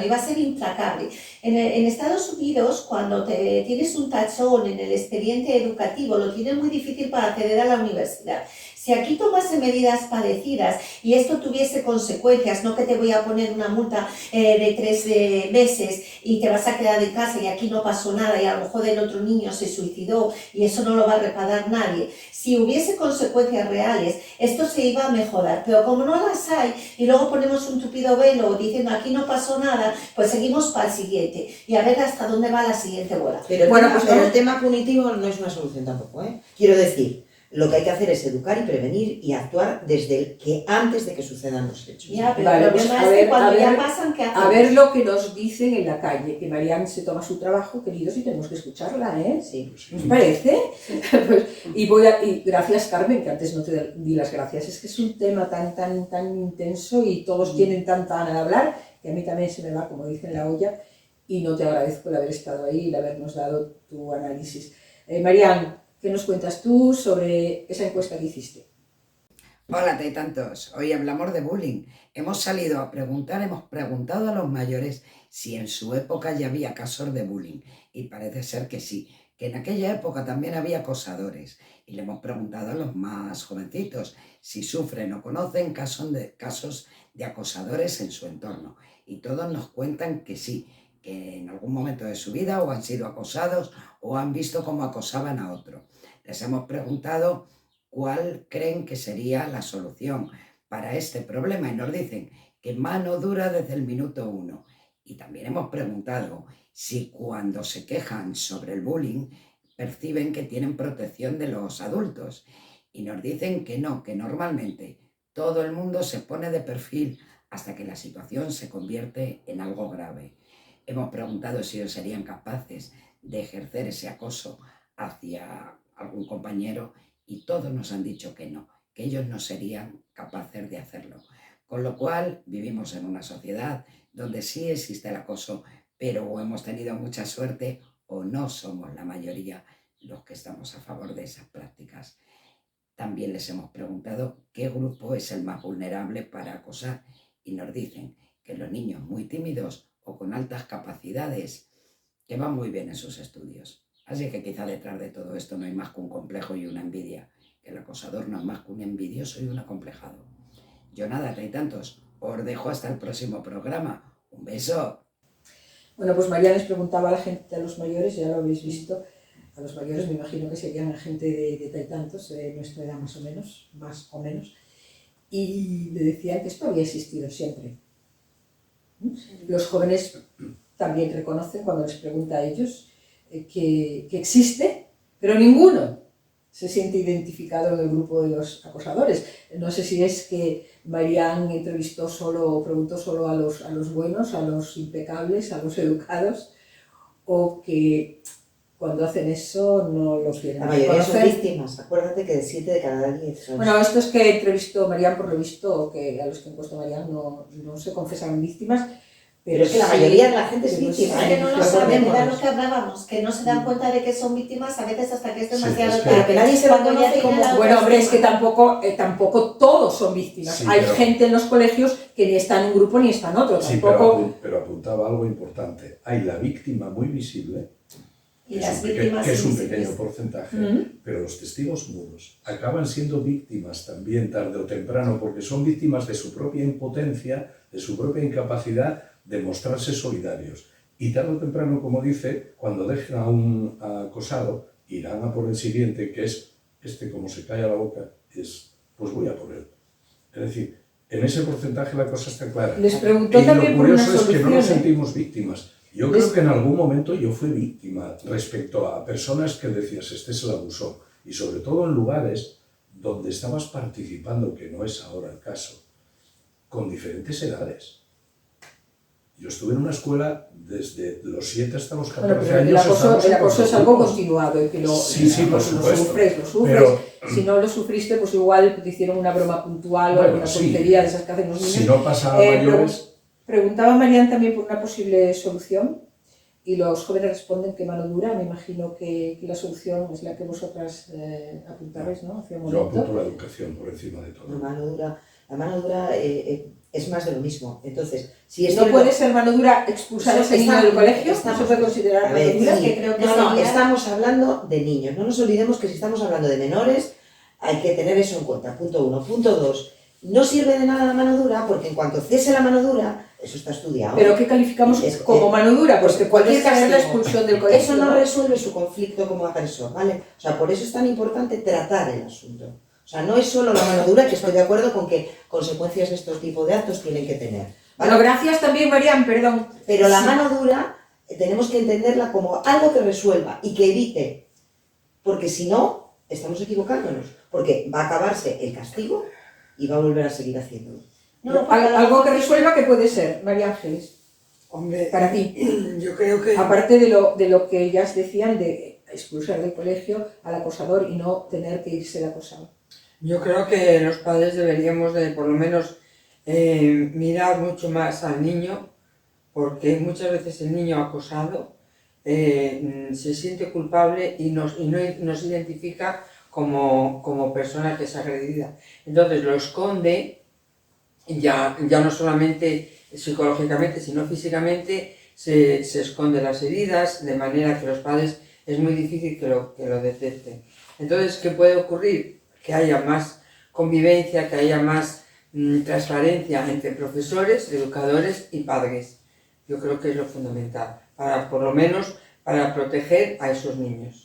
[SPEAKER 2] iba a ser implacable. En Estados Unidos, cuando tienes un tachón en el expediente educativo, lo tienes muy difícil para acceder a la universidad. Si aquí tomase medidas parecidas y esto tuviese consecuencias, no que te voy a poner una multa de 3 meses y te vas a quedar en casa y aquí no pasó nada y a lo mejor el otro niño se suicidó y eso no lo va a reparar nadie. Si hubiese consecuencias reales, esto se iba a mejorar, pero como no las hay y luego ponemos un tupido velo diciendo aquí no pasó nada, pues seguimos para el siguiente y a ver hasta dónde va la siguiente bola.
[SPEAKER 4] Pero el tema punitivo no es una solución tampoco, ¿eh? Quiero decir, lo que hay que hacer es educar y prevenir y actuar antes de que sucedan los hechos.
[SPEAKER 2] Ya, pero
[SPEAKER 1] Vale,
[SPEAKER 2] el
[SPEAKER 1] pues
[SPEAKER 2] problema es que cuando ya pasan, ¿qué hacemos?
[SPEAKER 1] A ver lo que nos dicen en la calle, que Marian se toma su trabajo, queridos, y tenemos que escucharla, ¿eh?
[SPEAKER 4] Sí.
[SPEAKER 1] ¿Os parece? Pues, y gracias, Carmen, que antes no te di las gracias. Es que es un tema tan intenso y todos tienen tanta gana de hablar, que a mí también se me va, como dicen, la olla, y no te agradezco el haber estado ahí y el habernos dado tu análisis. Marian, ¿qué nos cuentas tú sobre esa encuesta que hiciste?
[SPEAKER 7] Hola, tantos. Hoy hablamos de bullying. Hemos preguntado a los mayores si en su época ya había casos de bullying. Y parece ser que sí, que en aquella época también había acosadores. Y le hemos preguntado a los más jovencitos si sufren o conocen casos de acosadores en su entorno. Y todos nos cuentan que sí, que en algún momento de su vida o han sido acosados o han visto cómo acosaban a otro. Les hemos preguntado cuál creen que sería la solución para este problema y nos dicen que mano dura desde el minuto 1. Y también hemos preguntado si cuando se quejan sobre el bullying perciben que tienen protección de los adultos y nos dicen que no, que normalmente todo el mundo se pone de perfil hasta que la situación se convierte en algo grave. Hemos preguntado si ellos serían capaces de ejercer ese acoso hacia algún compañero y todos nos han dicho que no, que ellos no serían capaces de hacerlo. Con lo cual vivimos en una sociedad donde sí existe el acoso, pero o hemos tenido mucha suerte o no somos la mayoría los que estamos a favor de esas prácticas. También les hemos preguntado qué grupo es el más vulnerable para acosar y nos dicen que los niños muy tímidos o con altas capacidades que van muy bien en sus estudios. Así que quizá detrás de todo esto no hay más que un complejo y una envidia, que el acosador no es más que un envidioso y un acomplejado. Yo nada, tantos, os dejo hasta el próximo programa. Un beso.
[SPEAKER 1] Bueno, pues María les preguntaba a la gente, a los mayores, ya lo habéis visto, a los mayores me imagino que serían gente de tantos, de nuestra edad más o menos, y le decían que esto había existido siempre. Los jóvenes también reconocen cuando les pregunta a ellos que existe, pero ninguno se siente identificado en el grupo de los acosadores. No sé si es que Marian preguntó solo a los buenos, a los impecables, a los educados, o que cuando hacen eso no los quieren
[SPEAKER 4] reconocer. La mayoría son víctimas, acuérdate que de 7 de cada 10 son...
[SPEAKER 1] Bueno, estos que entrevistó Marian, por lo visto, que a los que encuestó Marian no se confesaron víctimas,
[SPEAKER 4] Pero es que la mayoría de la gente es
[SPEAKER 1] pero
[SPEAKER 4] víctima,
[SPEAKER 2] Es que no lo
[SPEAKER 1] Pero
[SPEAKER 2] saben,
[SPEAKER 1] bueno,
[SPEAKER 2] era lo que hablábamos, que no se dan cuenta de que son víctimas a veces hasta que es demasiado
[SPEAKER 3] es que-
[SPEAKER 2] tarde.
[SPEAKER 4] Pero que nadie se
[SPEAKER 2] Cuando
[SPEAKER 4] reconoce
[SPEAKER 2] ya tienen
[SPEAKER 4] como-
[SPEAKER 2] la
[SPEAKER 1] Bueno, hombre, es que
[SPEAKER 2] autoestima.
[SPEAKER 1] tampoco todos son víctimas.
[SPEAKER 3] Sí,
[SPEAKER 1] Hay
[SPEAKER 3] pero-
[SPEAKER 1] gente en los colegios que ni está en un grupo ni está en otro.
[SPEAKER 3] Sí,
[SPEAKER 1] Tampoco.
[SPEAKER 3] pero apuntaba algo importante. Hay la víctima muy visible,
[SPEAKER 2] Y
[SPEAKER 3] que
[SPEAKER 2] las
[SPEAKER 3] es un,
[SPEAKER 2] víctimas
[SPEAKER 3] que es un
[SPEAKER 2] invisibles.
[SPEAKER 3] pequeño porcentaje,
[SPEAKER 1] Mm.
[SPEAKER 3] pero los testigos mudos acaban siendo víctimas también tarde o temprano porque son víctimas de su propia impotencia, de su propia incapacidad de mostrarse solidarios. Y tarde o temprano, como dice, cuando dejen a un acosado, irán a por el siguiente, que es como se cae a la boca, pues voy a por él. Es decir, en ese porcentaje la cosa está clara.
[SPEAKER 1] Les preguntó
[SPEAKER 3] Y
[SPEAKER 1] también
[SPEAKER 3] lo
[SPEAKER 1] por una
[SPEAKER 3] curioso es que no nos
[SPEAKER 1] solución, ¿eh?
[SPEAKER 3] sentimos víctimas. Yo creo que en algún momento yo fui víctima respecto a personas que decías, este es el abusón. Y sobre todo en lugares donde estabas participando, que no es ahora el caso, con diferentes edades. Yo estuve en una escuela desde los 7 hasta los 14
[SPEAKER 1] Bueno, pero
[SPEAKER 3] años.
[SPEAKER 1] el
[SPEAKER 3] estábamos en
[SPEAKER 1] acoso es
[SPEAKER 3] cuatro
[SPEAKER 1] algo
[SPEAKER 3] grupos.
[SPEAKER 1] continuado y que
[SPEAKER 3] Sí, por
[SPEAKER 1] lo
[SPEAKER 3] supuesto.
[SPEAKER 1] sufres.
[SPEAKER 3] Pero-
[SPEAKER 1] Si no lo sufriste, pues igual te hicieron una broma puntual o
[SPEAKER 3] Bueno,
[SPEAKER 1] alguna
[SPEAKER 3] sí.
[SPEAKER 1] tontería de esas que hacen los niños.
[SPEAKER 3] Si no pasa a mayores,
[SPEAKER 1] Preguntaba Marian también por una posible solución y los jóvenes responden que mano dura. Me imagino que la solución es la que vosotras apuntabais, ¿no? Hace un
[SPEAKER 3] yo
[SPEAKER 1] momento.
[SPEAKER 3] apunto la educación por encima de todo.
[SPEAKER 4] La mano dura es más de lo mismo. Entonces, si es
[SPEAKER 1] No
[SPEAKER 4] cierto-
[SPEAKER 1] puede ser mano dura expulsar a ese niño del colegio, no se puede considerar
[SPEAKER 4] A
[SPEAKER 1] mano
[SPEAKER 4] ver,
[SPEAKER 1] dura.
[SPEAKER 4] sí.
[SPEAKER 2] que creo que
[SPEAKER 4] no,
[SPEAKER 2] sería-
[SPEAKER 4] estamos hablando de niños. No nos olvidemos que si estamos hablando de menores, hay que tener eso en cuenta. Punto 1. Punto 2. No sirve de nada la mano dura porque en cuanto cese la mano dura, eso está estudiado.
[SPEAKER 1] Pero ¿qué calificamos
[SPEAKER 4] Es-
[SPEAKER 1] como mano dura? Pues que
[SPEAKER 4] cualquier
[SPEAKER 1] puede ser la
[SPEAKER 4] castigo.
[SPEAKER 1] expulsión del colegio.
[SPEAKER 4] Eso no resuelve su conflicto como agresor, ¿vale? O sea, por eso es tan importante tratar el asunto. O sea, no es solo la mano dura, que estoy de acuerdo con que consecuencias de estos tipos de actos tienen que tener. ¿vale?
[SPEAKER 1] Bueno, gracias también, Marian, perdón.
[SPEAKER 4] Pero la
[SPEAKER 1] Sí.
[SPEAKER 4] mano dura tenemos que entenderla como algo que resuelva y que evite, porque si no, estamos equivocándonos, porque va a acabarse el castigo y va a volver a seguir haciéndolo.
[SPEAKER 2] No, porque a lo
[SPEAKER 1] Algo
[SPEAKER 2] mejor
[SPEAKER 1] que
[SPEAKER 2] dice-
[SPEAKER 1] resuelva que puede ser, María Ángeles,
[SPEAKER 5] Hombre,
[SPEAKER 1] para ti.
[SPEAKER 5] yo creo que...
[SPEAKER 1] Aparte de lo que ellas decían de expulsar del colegio al acosador y no tener que irse el acosado.
[SPEAKER 5] Yo creo que los padres deberíamos de por lo menos mirar mucho más al niño, porque muchas veces el niño acosado se siente culpable y no nos identifica como persona que es agredida. Entonces lo esconde, ya no solamente psicológicamente, sino físicamente, se esconde las heridas, de manera que los padres es muy difícil que lo detecten. Entonces, ¿qué puede ocurrir? Que haya más convivencia, que haya más transparencia entre profesores, educadores y padres. Yo creo que es lo fundamental, por lo menos para proteger a esos niños.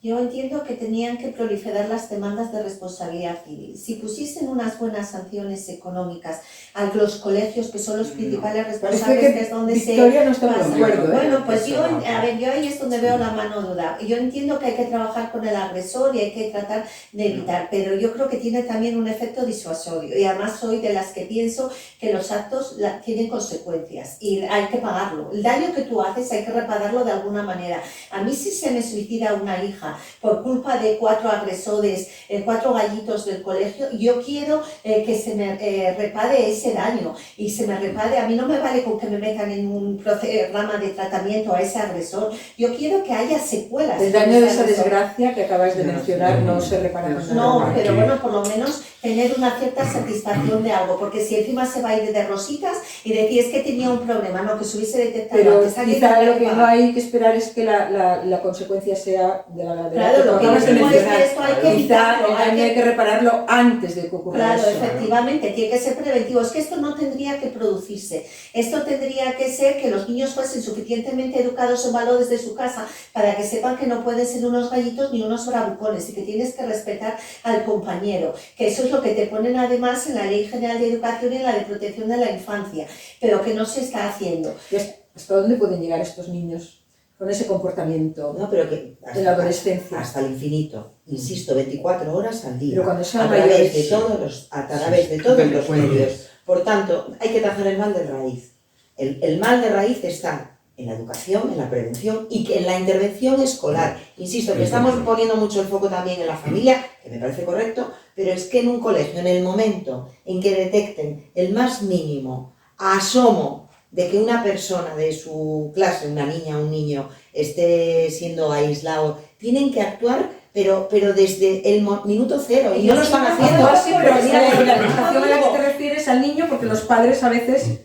[SPEAKER 2] Yo entiendo que tenían que proliferar las demandas de responsabilidad civil. Si pusiesen unas buenas sanciones económicas a los colegios, que son los principales
[SPEAKER 1] Parece
[SPEAKER 2] responsables, que
[SPEAKER 1] que
[SPEAKER 2] es donde
[SPEAKER 1] Victoria no está
[SPEAKER 2] pasa.
[SPEAKER 1] de acuerdo, ¿eh?
[SPEAKER 2] Bueno, pues
[SPEAKER 5] Eso
[SPEAKER 2] yo,
[SPEAKER 5] no.
[SPEAKER 2] yo ahí es donde veo la mano dura. Yo entiendo que hay que trabajar con el agresor y hay que tratar de evitar, pero yo creo que tiene también un efecto disuasorio. Y además soy de las que pienso que los actos tienen consecuencias y hay que pagarlo. El daño que tú haces hay que repararlo de alguna manera. A mí si se me suicida una hija por culpa de 4 agresores, 4 gallitos del colegio, yo quiero que se me repare ese daño y se me repare. A mí no me vale con que me metan en un programa de tratamiento a ese agresor. Yo quiero que haya secuelas.
[SPEAKER 1] El
[SPEAKER 2] con
[SPEAKER 1] daño de
[SPEAKER 2] ese
[SPEAKER 1] esa
[SPEAKER 2] agresor.
[SPEAKER 1] desgracia que acabas de
[SPEAKER 5] No,
[SPEAKER 1] mencionar
[SPEAKER 3] sí.
[SPEAKER 1] no se repara con
[SPEAKER 2] No,
[SPEAKER 1] nada.
[SPEAKER 2] pero
[SPEAKER 3] Aquí-
[SPEAKER 2] bueno, por lo menos tener una cierta satisfacción de algo, porque si encima se va a ir de rositas y decir es que tenía un problema, no, que se hubiese detectado
[SPEAKER 1] Pero
[SPEAKER 2] antes, alguien
[SPEAKER 1] quizá
[SPEAKER 2] tendría
[SPEAKER 1] lo que no
[SPEAKER 2] pagar.
[SPEAKER 1] hay que esperar es que la consecuencia sea de la
[SPEAKER 2] Claro,
[SPEAKER 1] que tú
[SPEAKER 2] lo que
[SPEAKER 1] acabas de
[SPEAKER 2] decimos es
[SPEAKER 1] mencionar.
[SPEAKER 2] que esto hay que
[SPEAKER 1] Quizá
[SPEAKER 2] evitarlo,
[SPEAKER 1] el daño hay que repararlo antes de que ocurra
[SPEAKER 2] Claro,
[SPEAKER 1] eso.
[SPEAKER 2] efectivamente, tiene que ser preventivo. Es que esto no tendría que producirse. Esto tendría que ser que los niños fuesen suficientemente educados en valores de su casa para que sepan que no pueden ser unos gallitos ni unos bravucones y que tienes que respetar al compañero. Que eso es lo que te ponen además en la Ley General de Educación y en la de Protección de la Infancia, pero que no se está haciendo.
[SPEAKER 1] ¿Y hasta dónde pueden llegar estos niños con ese comportamiento
[SPEAKER 4] No, pero que
[SPEAKER 1] en la adolescencia?
[SPEAKER 4] hasta el infinito. Insisto, 24 horas al día.
[SPEAKER 1] Pero cuando sean
[SPEAKER 4] a través
[SPEAKER 1] mayores,
[SPEAKER 4] de
[SPEAKER 1] sí.
[SPEAKER 4] a través de todos los
[SPEAKER 5] Delincuentes.
[SPEAKER 4] medios. Por tanto, hay que atajar el mal de raíz. El mal de raíz está en la educación, en la prevención y que en la intervención escolar. Insisto, que estamos poniendo mucho el foco también en la familia, que me parece correcto, pero es que en un colegio, en el momento en que detecten el más mínimo asomo de que una persona de su clase, una niña, un niño, esté siendo aislado, tienen que actuar, pero desde el minuto cero, y no lo están haciendo.
[SPEAKER 1] Sí, pero la educación a la que te refieres al niño, porque los padres a veces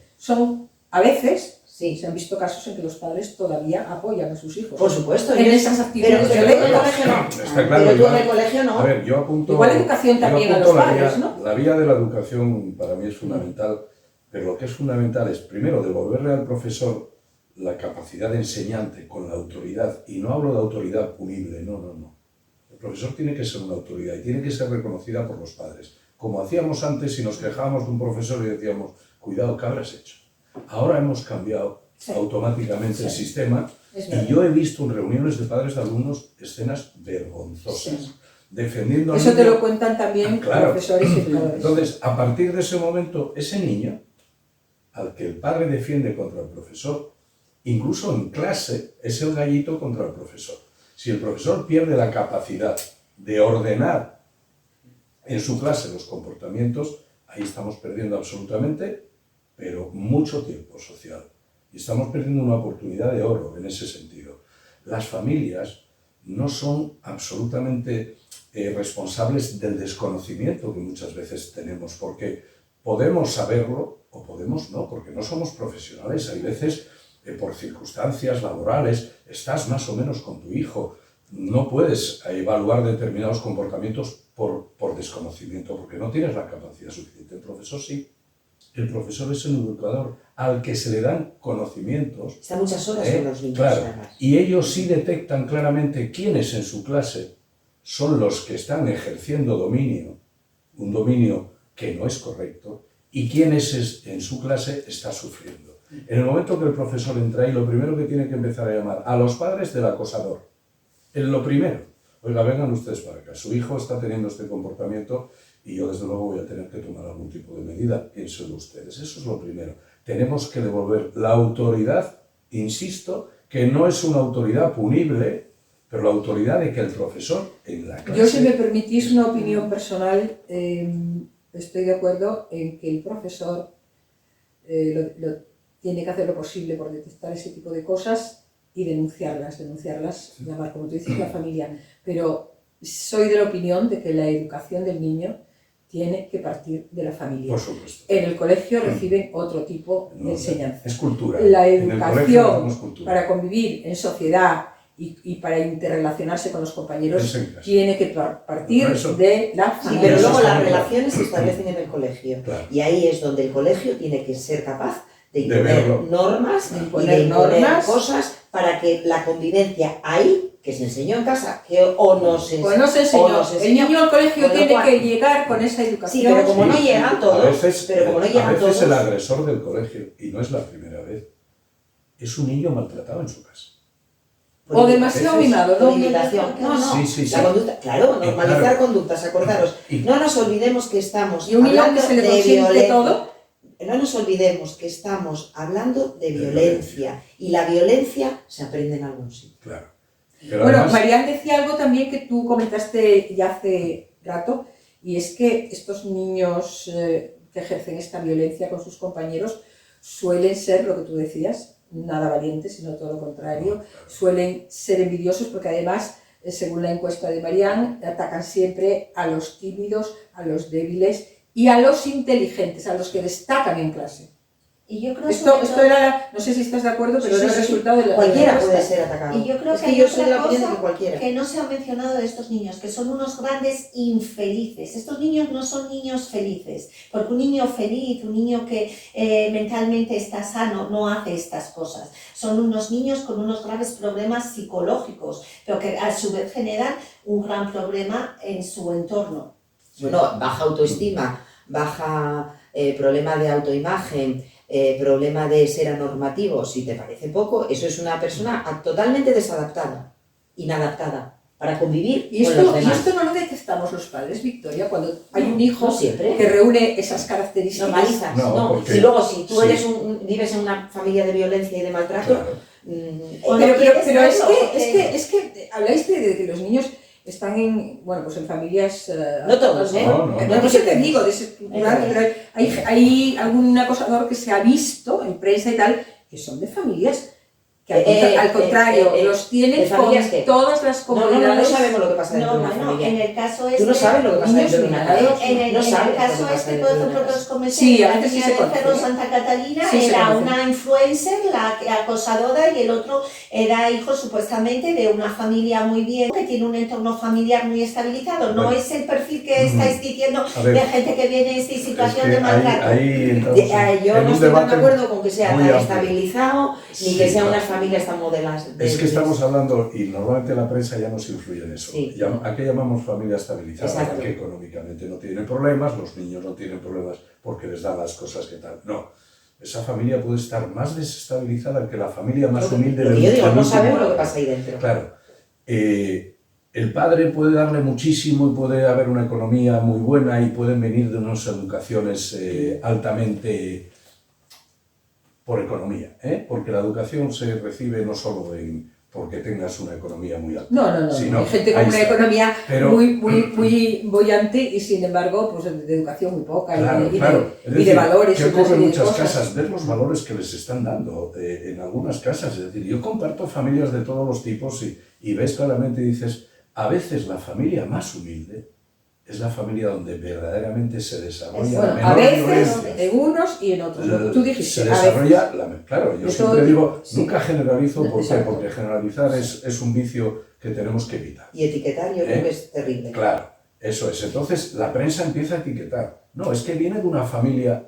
[SPEAKER 4] Sí,
[SPEAKER 1] se han visto casos en que los padres todavía apoyan a sus hijos.
[SPEAKER 4] por supuesto.
[SPEAKER 1] En esas actitudes
[SPEAKER 4] Pero tú en el
[SPEAKER 1] violentas.
[SPEAKER 4] colegio no.
[SPEAKER 3] Está claro,
[SPEAKER 4] Pero tú en
[SPEAKER 3] igual-
[SPEAKER 4] el colegio no.
[SPEAKER 3] A ver, yo apunto...
[SPEAKER 1] Igual educación también
[SPEAKER 3] yo
[SPEAKER 1] a
[SPEAKER 3] apunto
[SPEAKER 1] los
[SPEAKER 3] la
[SPEAKER 1] padres,
[SPEAKER 3] vía-
[SPEAKER 1] ¿no?
[SPEAKER 3] La vía de la educación para mí es fundamental, pero lo que es fundamental es, primero, devolverle al profesor la capacidad de enseñante con la autoridad, y no hablo de autoridad punible, no. El profesor tiene que ser una autoridad y tiene que ser reconocida por los padres. Como hacíamos antes y nos quejábamos de un profesor y decíamos, cuidado, ¿qué habrás hecho? Ahora hemos cambiado automáticamente el sistema
[SPEAKER 1] Es
[SPEAKER 3] y
[SPEAKER 1] verdad.
[SPEAKER 3] yo he visto en reuniones de padres de alumnos escenas vergonzosas,
[SPEAKER 1] Sí.
[SPEAKER 3] defendiendo al
[SPEAKER 1] Eso te
[SPEAKER 3] niño.
[SPEAKER 1] lo cuentan también
[SPEAKER 3] Claro.
[SPEAKER 1] profesores y educadores.
[SPEAKER 3] Entonces, a partir de ese momento, ese niño, al que el padre defiende contra el profesor, incluso en clase, es el gallito contra el profesor. Si el profesor pierde la capacidad de ordenar en su clase los comportamientos, ahí estamos perdiendo absolutamente, pero mucho tiempo social. Y estamos perdiendo una oportunidad de oro en ese sentido. Las familias no son absolutamente responsables del desconocimiento que muchas veces tenemos, porque podemos saberlo o podemos no, porque no somos profesionales. Hay veces, por circunstancias laborales, estás más o menos con tu hijo, no puedes evaluar determinados comportamientos por desconocimiento, porque no tienes la capacidad suficiente. El profesor sí. El profesor es el educador al que se le dan conocimientos.
[SPEAKER 4] Está muchas horas con los niños,
[SPEAKER 3] Claro,
[SPEAKER 4] además.
[SPEAKER 3] y ellos sí detectan claramente quiénes en su clase son los que están ejerciendo dominio, un dominio que no es correcto, y quiénes en su clase está sufriendo. En el momento que el profesor entra ahí, lo primero que tiene que empezar a llamar a los padres del acosador. Es lo primero. Oiga, vengan ustedes para acá. Su hijo está teniendo este comportamiento y yo desde luego voy a tener que tomar algún tipo de medida. Piénsenlo ustedes. Eso es lo primero. Tenemos que devolver la autoridad, insisto, que no es una autoridad punible, pero la autoridad de que el profesor en la clase...
[SPEAKER 1] Yo, si me permitís una opinión personal, estoy de acuerdo en que el profesor tiene que hacer lo posible por detectar ese tipo de cosas y denunciarlas, llamar, como tú dices, la familia. Pero soy de la opinión de que la educación del niño tiene que partir de la familia.
[SPEAKER 3] Por supuesto.
[SPEAKER 1] En el colegio reciben otro tipo de
[SPEAKER 3] No,
[SPEAKER 1] enseñanza.
[SPEAKER 3] es cultura.
[SPEAKER 1] La
[SPEAKER 3] En el colegio
[SPEAKER 1] educación
[SPEAKER 3] hacemos cultura.
[SPEAKER 1] para convivir en sociedad y para interrelacionarse con los compañeros
[SPEAKER 3] Es en clase.
[SPEAKER 1] tiene que partir
[SPEAKER 3] Por eso.
[SPEAKER 1] de la
[SPEAKER 4] Sí,
[SPEAKER 1] familia.
[SPEAKER 4] pero
[SPEAKER 3] Eso
[SPEAKER 4] luego
[SPEAKER 3] está
[SPEAKER 4] las
[SPEAKER 3] muy claro.
[SPEAKER 4] relaciones se establecen en el colegio.
[SPEAKER 3] Claro.
[SPEAKER 4] Y ahí es donde el colegio tiene que ser capaz de
[SPEAKER 3] De
[SPEAKER 4] imponer
[SPEAKER 3] verlo.
[SPEAKER 4] normas
[SPEAKER 1] De
[SPEAKER 4] y
[SPEAKER 1] imponer
[SPEAKER 4] de imponer
[SPEAKER 1] normas.
[SPEAKER 4] cosas para que la convivencia ahí, que se enseñó en casa, que o no se
[SPEAKER 1] Pues no se enseñó.
[SPEAKER 4] o no se
[SPEAKER 1] El
[SPEAKER 4] enseñó.
[SPEAKER 1] niño al colegio
[SPEAKER 4] Con lo
[SPEAKER 1] tiene
[SPEAKER 4] cual-
[SPEAKER 1] que llegar con esa educación.
[SPEAKER 4] Sí, pero como no llegan todos,
[SPEAKER 3] a veces,
[SPEAKER 4] pero como no llegan
[SPEAKER 3] a veces
[SPEAKER 4] todos,
[SPEAKER 3] el agresor del colegio, y no es la primera vez, es un niño maltratado en su casa.
[SPEAKER 1] O demasiado
[SPEAKER 3] veces-
[SPEAKER 1] mimado,
[SPEAKER 4] por
[SPEAKER 1] ¿no?
[SPEAKER 4] imitación. No, no.
[SPEAKER 3] Sí, sí, sí.
[SPEAKER 4] La conducta, claro, normalizar
[SPEAKER 3] Claro.
[SPEAKER 4] conductas, acordaros.
[SPEAKER 3] Y-
[SPEAKER 4] No nos olvidemos que estamos
[SPEAKER 1] Y un niño que
[SPEAKER 4] hablando
[SPEAKER 1] se le
[SPEAKER 4] de
[SPEAKER 1] consiente
[SPEAKER 4] violencia.
[SPEAKER 1] todo.
[SPEAKER 4] No nos olvidemos que estamos hablando de violencia y la violencia se aprende en algún sitio.
[SPEAKER 3] Claro. Pero
[SPEAKER 1] Bueno,
[SPEAKER 3] además,
[SPEAKER 1] Marian decía algo también que tú comentaste ya hace rato, y es que estos niños que ejercen esta violencia con sus compañeros suelen ser, lo que tú decías, nada valientes, sino todo lo contrario, suelen ser envidiosos porque además, según la encuesta de Marian, atacan siempre a los tímidos, a los débiles y a los inteligentes, a los que destacan en clase.
[SPEAKER 2] Y yo creo
[SPEAKER 1] Esto
[SPEAKER 2] sobre todo-
[SPEAKER 1] era, no sé si estás de acuerdo, pero
[SPEAKER 4] Sí,
[SPEAKER 1] era
[SPEAKER 4] sí,
[SPEAKER 1] el
[SPEAKER 4] sí.
[SPEAKER 1] resultado de la
[SPEAKER 4] Cualquiera
[SPEAKER 1] encuesta.
[SPEAKER 4] puede ser atacado.
[SPEAKER 2] Y yo creo
[SPEAKER 4] es
[SPEAKER 2] que
[SPEAKER 4] que
[SPEAKER 2] hay
[SPEAKER 4] yo soy de la
[SPEAKER 2] otra
[SPEAKER 4] opinión de
[SPEAKER 2] cosa
[SPEAKER 4] que cualquiera.
[SPEAKER 2] que no se ha mencionado de estos niños, que son unos grandes infelices. Estos niños no son niños felices, porque un niño feliz, un niño que mentalmente está sano, no hace estas cosas. Son unos niños con unos graves problemas psicológicos, pero que a su vez generan un gran problema en su entorno.
[SPEAKER 4] Bueno, baja autoestima, baja problema de autoimagen, problema de ser anormativo, si te parece poco, eso es una persona totalmente desadaptada, inadaptada para convivir
[SPEAKER 1] Y
[SPEAKER 4] con los
[SPEAKER 1] esto
[SPEAKER 4] demás.
[SPEAKER 1] no lo detectamos los padres, Victoria, cuando hay un hijo
[SPEAKER 4] No siempre.
[SPEAKER 1] que reúne esas características.
[SPEAKER 4] Normalizas,
[SPEAKER 3] No,
[SPEAKER 4] no.
[SPEAKER 3] porque-
[SPEAKER 4] Y luego, si tú
[SPEAKER 3] sí.
[SPEAKER 4] eres vives en una familia de violencia y de maltrato,
[SPEAKER 3] claro.
[SPEAKER 1] Pero,
[SPEAKER 2] Cuando quieres
[SPEAKER 1] pero
[SPEAKER 2] verlo,
[SPEAKER 1] es que habláis de que los niños están en familias...
[SPEAKER 4] No todos, ¿eh?
[SPEAKER 1] No sé te digo, desestructuradas, pero hay algún acosador que se ha visto en prensa y tal, que son de familias que al contrario, los tienen con todas las comunidades.
[SPEAKER 4] No sabemos lo que pasa dentro de una familia.
[SPEAKER 2] En el caso
[SPEAKER 4] Tú no sabes lo que pasa dentro de una familia.
[SPEAKER 2] En el caso por ejemplo, que os comenté, la niña del Cerro Santa Catalina era una influencer, la acosadora, y el otro era hijo supuestamente de una familia muy bien, que tiene un entorno familiar muy estabilizado. No es el perfil que estáis diciendo de gente que viene en situación de maltrato.
[SPEAKER 4] Yo no estoy tan de acuerdo con que sea tan estabilizado, ni que sea unas familias tan modelas.
[SPEAKER 3] Es que estamos hablando, y normalmente la prensa ya nos influye en eso.
[SPEAKER 4] Sí.
[SPEAKER 3] ¿A qué llamamos familia estabilizada?
[SPEAKER 4] Exacto.
[SPEAKER 3] Que económicamente no tienen problemas, los niños no tienen problemas porque les dan las cosas que tal. No, esa familia puede estar más desestabilizada que la familia más humilde del mundo.
[SPEAKER 4] Yo digo, no sabemos lo que pasa ahí dentro.
[SPEAKER 3] Claro. El padre puede darle muchísimo y puede haber una economía muy buena y pueden venir de unas educaciones altamente... por economía, porque la educación se recibe no solo porque tengas una economía muy alta.
[SPEAKER 1] No.
[SPEAKER 3] Sino,
[SPEAKER 1] hay gente con una economía
[SPEAKER 3] pero,
[SPEAKER 1] muy bollante y sin embargo pues de educación muy poca y de valores.
[SPEAKER 3] ¿Qué ocurre en muchas casas? Ver los valores que les están dando en algunas casas. Es decir, yo comparto familias de todos los tipos y ves claramente y dices, a veces la familia más humilde es la familia donde verdaderamente se desarrolla la menor violencia.
[SPEAKER 1] En unos y en otros, lo que tú dijiste.
[SPEAKER 3] Se desarrolla, claro, yo siempre digo,
[SPEAKER 1] sí.
[SPEAKER 3] Nunca generalizo, ¿por qué? Porque generalizar es un vicio que tenemos que evitar.
[SPEAKER 4] Y etiquetar yo creo que es terrible.
[SPEAKER 3] Claro, eso es. Entonces la prensa empieza a etiquetar. No, es que viene de una familia...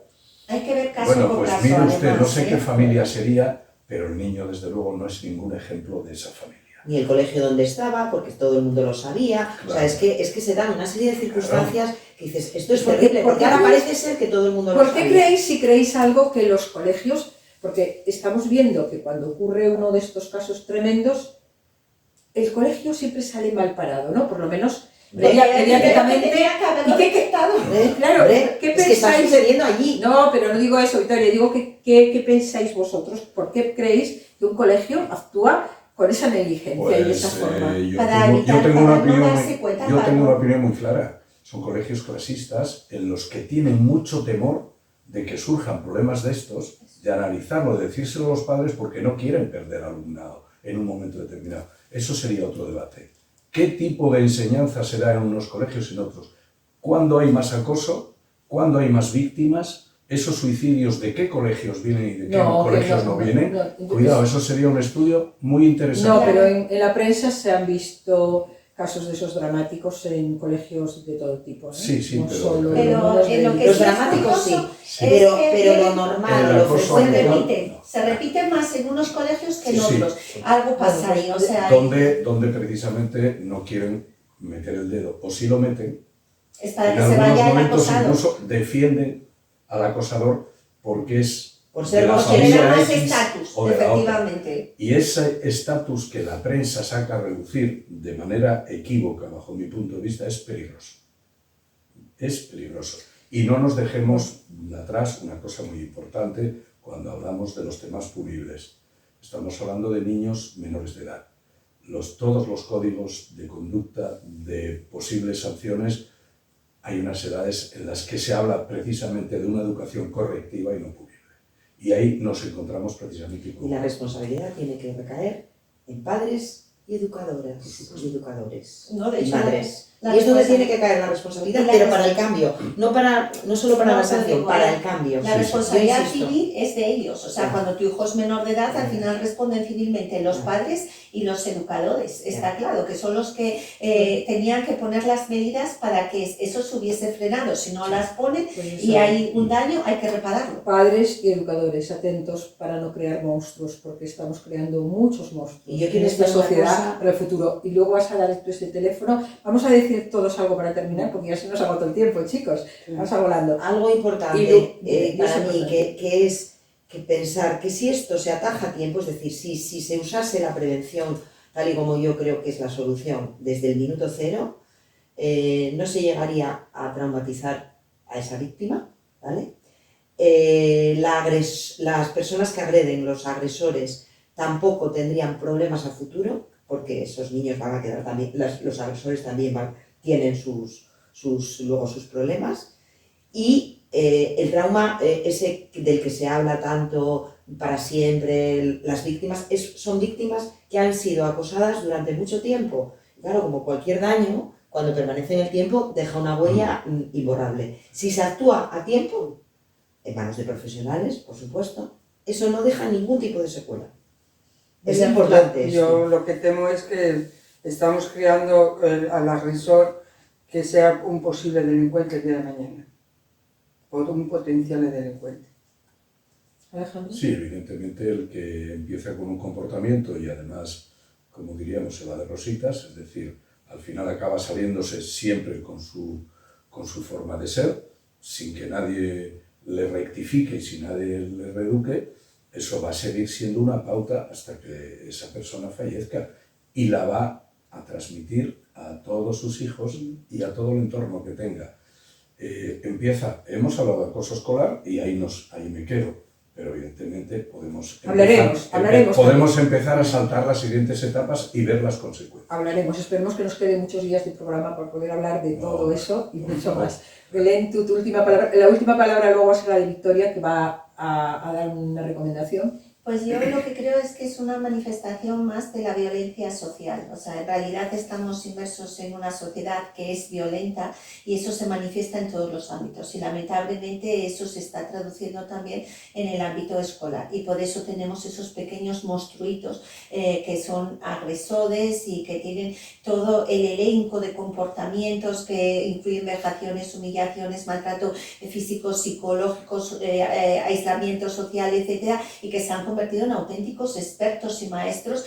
[SPEAKER 2] Hay que ver caso
[SPEAKER 3] Bueno,
[SPEAKER 2] por
[SPEAKER 3] pues
[SPEAKER 2] caso,
[SPEAKER 3] mire usted,
[SPEAKER 2] además,
[SPEAKER 3] no sé qué familia sería, pero el niño desde luego no es ningún ejemplo de esa familia.
[SPEAKER 4] Ni el colegio donde estaba, porque todo el mundo lo sabía.
[SPEAKER 3] Claro.
[SPEAKER 4] O sea, es que se dan una serie de circunstancias que dices, esto es
[SPEAKER 1] ¿Por qué-
[SPEAKER 4] terrible,
[SPEAKER 1] por
[SPEAKER 4] porque
[SPEAKER 1] qué
[SPEAKER 4] ahora
[SPEAKER 1] creéis-
[SPEAKER 4] parece ser que todo el mundo lo
[SPEAKER 1] ¿Por
[SPEAKER 4] sabía.
[SPEAKER 1] qué creéis, si creéis algo, que los colegios, porque estamos viendo que cuando ocurre uno de estos casos tremendos, el colegio siempre sale mal parado, ¿no? Por lo menos mediáticamente. ¿Y qué claro, ¿qué
[SPEAKER 4] es que está
[SPEAKER 1] pensáis?
[SPEAKER 4] sucediendo allí.
[SPEAKER 1] No, pero no digo eso, Victoria, digo ¿qué pensáis vosotros? ¿Por qué creéis que un colegio actúa con esa negligencia y de esa forma?
[SPEAKER 3] Yo tengo una opinión muy clara. Son colegios clasistas en los que tienen mucho temor de que surjan problemas de estos, de analizarlo, de decírselo a los padres porque no quieren perder alumnado en un momento determinado. Eso sería otro debate. ¿Qué tipo de enseñanza se da en unos colegios y en otros? ¿Cuándo hay más acoso? ¿Cuándo hay más víctimas? ¿Esos suicidios de qué colegios vienen y de qué colegios no vienen? Cuidado, eso sería un estudio muy interesante.
[SPEAKER 1] No, pero en la prensa se han visto casos de esos dramáticos en colegios de todo tipo, ¿no?
[SPEAKER 3] Sí,
[SPEAKER 1] no
[SPEAKER 3] pero-
[SPEAKER 1] solo
[SPEAKER 2] Pero en lo que
[SPEAKER 4] Los
[SPEAKER 2] sí es
[SPEAKER 4] dramáticos sí,
[SPEAKER 2] curioso
[SPEAKER 4] pero lo
[SPEAKER 3] el
[SPEAKER 4] normal, lo
[SPEAKER 3] acoso
[SPEAKER 4] frecuente,
[SPEAKER 2] se repite más en unos colegios que en
[SPEAKER 3] Sí,
[SPEAKER 2] otros. Algo pasa ahí, o sea,
[SPEAKER 3] donde precisamente no quieren meter el dedo, o si lo meten,
[SPEAKER 2] es para
[SPEAKER 3] en
[SPEAKER 2] que se
[SPEAKER 3] algunos
[SPEAKER 2] vaya el
[SPEAKER 3] momentos
[SPEAKER 2] acosado.
[SPEAKER 3] incluso defienden al acosador porque es
[SPEAKER 4] por ser
[SPEAKER 3] de la
[SPEAKER 4] vos
[SPEAKER 2] Porque le
[SPEAKER 3] familia
[SPEAKER 2] da más
[SPEAKER 3] X
[SPEAKER 2] estatus,
[SPEAKER 3] o de la otra.
[SPEAKER 2] efectivamente.
[SPEAKER 3] Y ese estatus que la prensa saca a relucir de manera equívoca, bajo mi punto de vista, es peligroso. Es peligroso. Y no nos dejemos atrás una cosa muy importante cuando hablamos de los temas punibles. Estamos hablando de niños menores de edad. Todos los códigos de conducta, de posibles sanciones, hay unas edades en las que se habla precisamente de una educación correctiva y no punible. Y ahí nos encontramos precisamente
[SPEAKER 4] y
[SPEAKER 3] con...
[SPEAKER 4] la responsabilidad tiene que recaer en padres y educadoras y educadores
[SPEAKER 2] No, de
[SPEAKER 4] y
[SPEAKER 2] hecho,
[SPEAKER 4] madres.
[SPEAKER 2] la
[SPEAKER 4] Y es donde
[SPEAKER 2] responsa-
[SPEAKER 4] tiene que caer la responsabilidad,
[SPEAKER 2] Y la
[SPEAKER 4] pero
[SPEAKER 2] res-
[SPEAKER 4] para el cambio, no solo para
[SPEAKER 2] No,
[SPEAKER 4] la
[SPEAKER 2] pero
[SPEAKER 4] sanción,
[SPEAKER 2] digo,
[SPEAKER 4] para el cambio.
[SPEAKER 2] La
[SPEAKER 3] Sí,
[SPEAKER 2] responsabilidad
[SPEAKER 4] Yo insisto.
[SPEAKER 2] civil es de ellos, o sea,
[SPEAKER 4] Claro.
[SPEAKER 2] cuando tu hijo es menor de edad, al final responden civilmente los
[SPEAKER 4] Claro.
[SPEAKER 2] padres y los educadores. Está
[SPEAKER 4] Claro.
[SPEAKER 2] claro que son los que tenían que poner las medidas para que eso se hubiese frenado. Si no las ponen
[SPEAKER 1] Pues
[SPEAKER 2] y
[SPEAKER 1] eso.
[SPEAKER 2] hay un daño, hay que repararlo.
[SPEAKER 1] Padres y educadores, atentos para no crear monstruos, porque estamos creando muchos monstruos
[SPEAKER 4] Y yo
[SPEAKER 1] en
[SPEAKER 4] quiero
[SPEAKER 1] esta
[SPEAKER 4] decir una
[SPEAKER 1] sociedad
[SPEAKER 4] cosa-
[SPEAKER 1] para el futuro. Y luego vas a dar este teléfono. Vamos a decir todos algo para terminar, porque ya se nos agotó el tiempo, chicos. Vamos a volando.
[SPEAKER 4] Algo importante
[SPEAKER 1] Y
[SPEAKER 4] para
[SPEAKER 1] eso
[SPEAKER 4] mí,
[SPEAKER 1] importante.
[SPEAKER 4] que es que pensar que si esto se ataja a tiempo, es decir, si se usase la prevención tal y como yo creo que es la solución desde el minuto cero, no se llegaría a traumatizar a esa víctima, ¿vale? Las personas que agreden, los agresores, tampoco tendrían problemas a futuro, porque esos niños van a quedar también, los agresores también tienen luego sus problemas. Y el trauma ese del que se habla tanto para siempre, las víctimas, son víctimas que han sido acosadas durante mucho tiempo. Claro, como cualquier daño, cuando permanece en el tiempo, deja una huella imborrable. Si se actúa a tiempo, en manos de profesionales, por supuesto, eso no deja ningún tipo de secuela. Es importante esto.
[SPEAKER 5] Yo lo que temo es que estamos creando al agresor que sea un posible delincuente el día de mañana, o un potencial delincuente.
[SPEAKER 1] Alejandro.
[SPEAKER 3] Sí, evidentemente el que empieza con un comportamiento y además, como diríamos, se va de rositas, es decir, al final acaba saliéndose siempre con su forma de ser, sin que nadie le rectifique y sin nadie le reeduque, eso va a seguir siendo una pauta hasta que esa persona fallezca y la va a transmitir a todos sus hijos y a todo el entorno que tenga. Hemos hablado de acoso escolar y ahí me quedo, pero evidentemente podemos empezar a saltar las siguientes etapas y ver las consecuencias.
[SPEAKER 1] Hablaremos, esperemos que nos quede muchos días de programa para poder hablar de todo eso y mucho más. Belén, tu última palabra, la última palabra luego será de Victoria, que va a dar una recomendación.
[SPEAKER 2] Pues yo lo que creo es que es una manifestación más de la violencia social. O sea, en realidad estamos inmersos en una sociedad que es violenta y eso se manifiesta en todos los ámbitos. Y lamentablemente eso se está traduciendo también en el ámbito escolar. Y por eso tenemos esos pequeños monstruitos que son agresores y que tienen todo el elenco de comportamientos que incluyen vejaciones, humillaciones, maltrato físico, psicológicos, aislamiento social, etcétera, y que se han convertido en auténticos expertos y maestros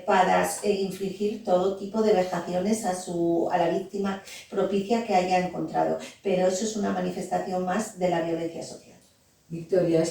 [SPEAKER 2] para infligir todo tipo de vejaciones a la víctima propicia que haya encontrado. Pero eso es una manifestación más de la violencia social.
[SPEAKER 1] Victoria,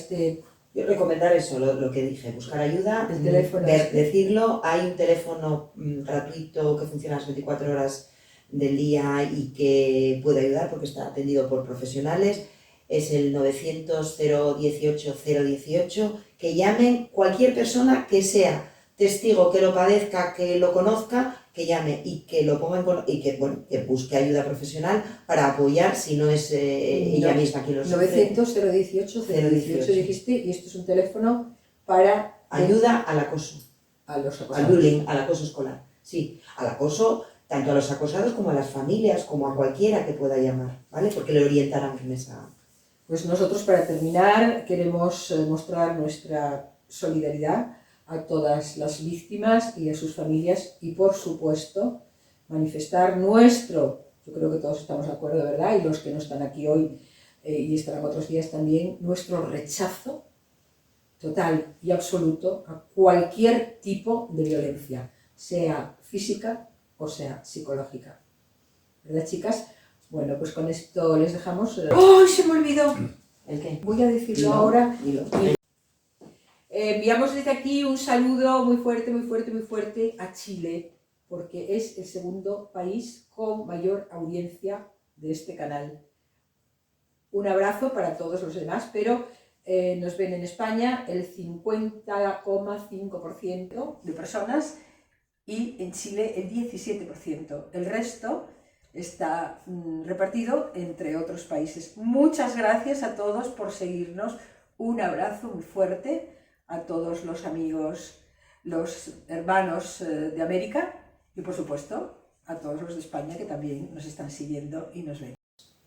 [SPEAKER 4] Yo recomendar eso, lo que dije, buscar ayuda,
[SPEAKER 1] el teléfono
[SPEAKER 4] decirlo. Hay un teléfono gratuito que funciona las 24 horas del día y que puede ayudar porque está atendido por profesionales. Es el 900-018-018, que llamen cualquier persona que sea testigo, que lo padezca, que lo conozca, que llame y que lo ponga que busque ayuda profesional para apoyar si no es ella misma quien lo sufre.
[SPEAKER 1] 900-018-018 dijiste, y esto es un teléfono para
[SPEAKER 4] ayuda al acoso,
[SPEAKER 1] a los
[SPEAKER 4] al
[SPEAKER 1] acosados.
[SPEAKER 4] bullying, al acoso escolar. Sí, al acoso tanto a los acosados como a las familias, como a cualquiera que pueda llamar, ¿vale? Porque le orientarán en esa...
[SPEAKER 1] Pues nosotros, para terminar, queremos mostrar nuestra solidaridad a todas las víctimas y a sus familias y, por supuesto, manifestar yo creo que todos estamos de acuerdo, ¿verdad? Y los que no están aquí hoy y estarán otros días también, nuestro rechazo total y absoluto a cualquier tipo de violencia, sea física o sea psicológica. ¿Verdad, chicas? Bueno, pues con esto les dejamos... ¡Oh, se me olvidó!
[SPEAKER 4] ¿El qué?
[SPEAKER 1] Voy a decirlo
[SPEAKER 4] Dilo,
[SPEAKER 1] ahora.
[SPEAKER 4] dilo.
[SPEAKER 1] Enviamos desde aquí un saludo muy fuerte, muy fuerte, muy fuerte a Chile, porque es el segundo país con mayor audiencia de este canal. Un abrazo para todos los demás, pero nos ven en España el 50,5% de personas y en Chile el 17%. El resto está repartido entre otros países. Muchas gracias a todos por seguirnos. Un abrazo muy fuerte a todos los amigos, los hermanos de América y, por supuesto, a todos los de España que también nos están siguiendo y nos ven.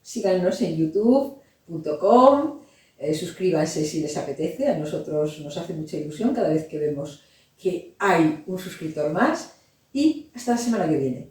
[SPEAKER 1] Síganos en youtube.com, suscríbanse si les apetece, a nosotros nos hace mucha ilusión cada vez que vemos que hay un suscriptor más y hasta la semana que viene.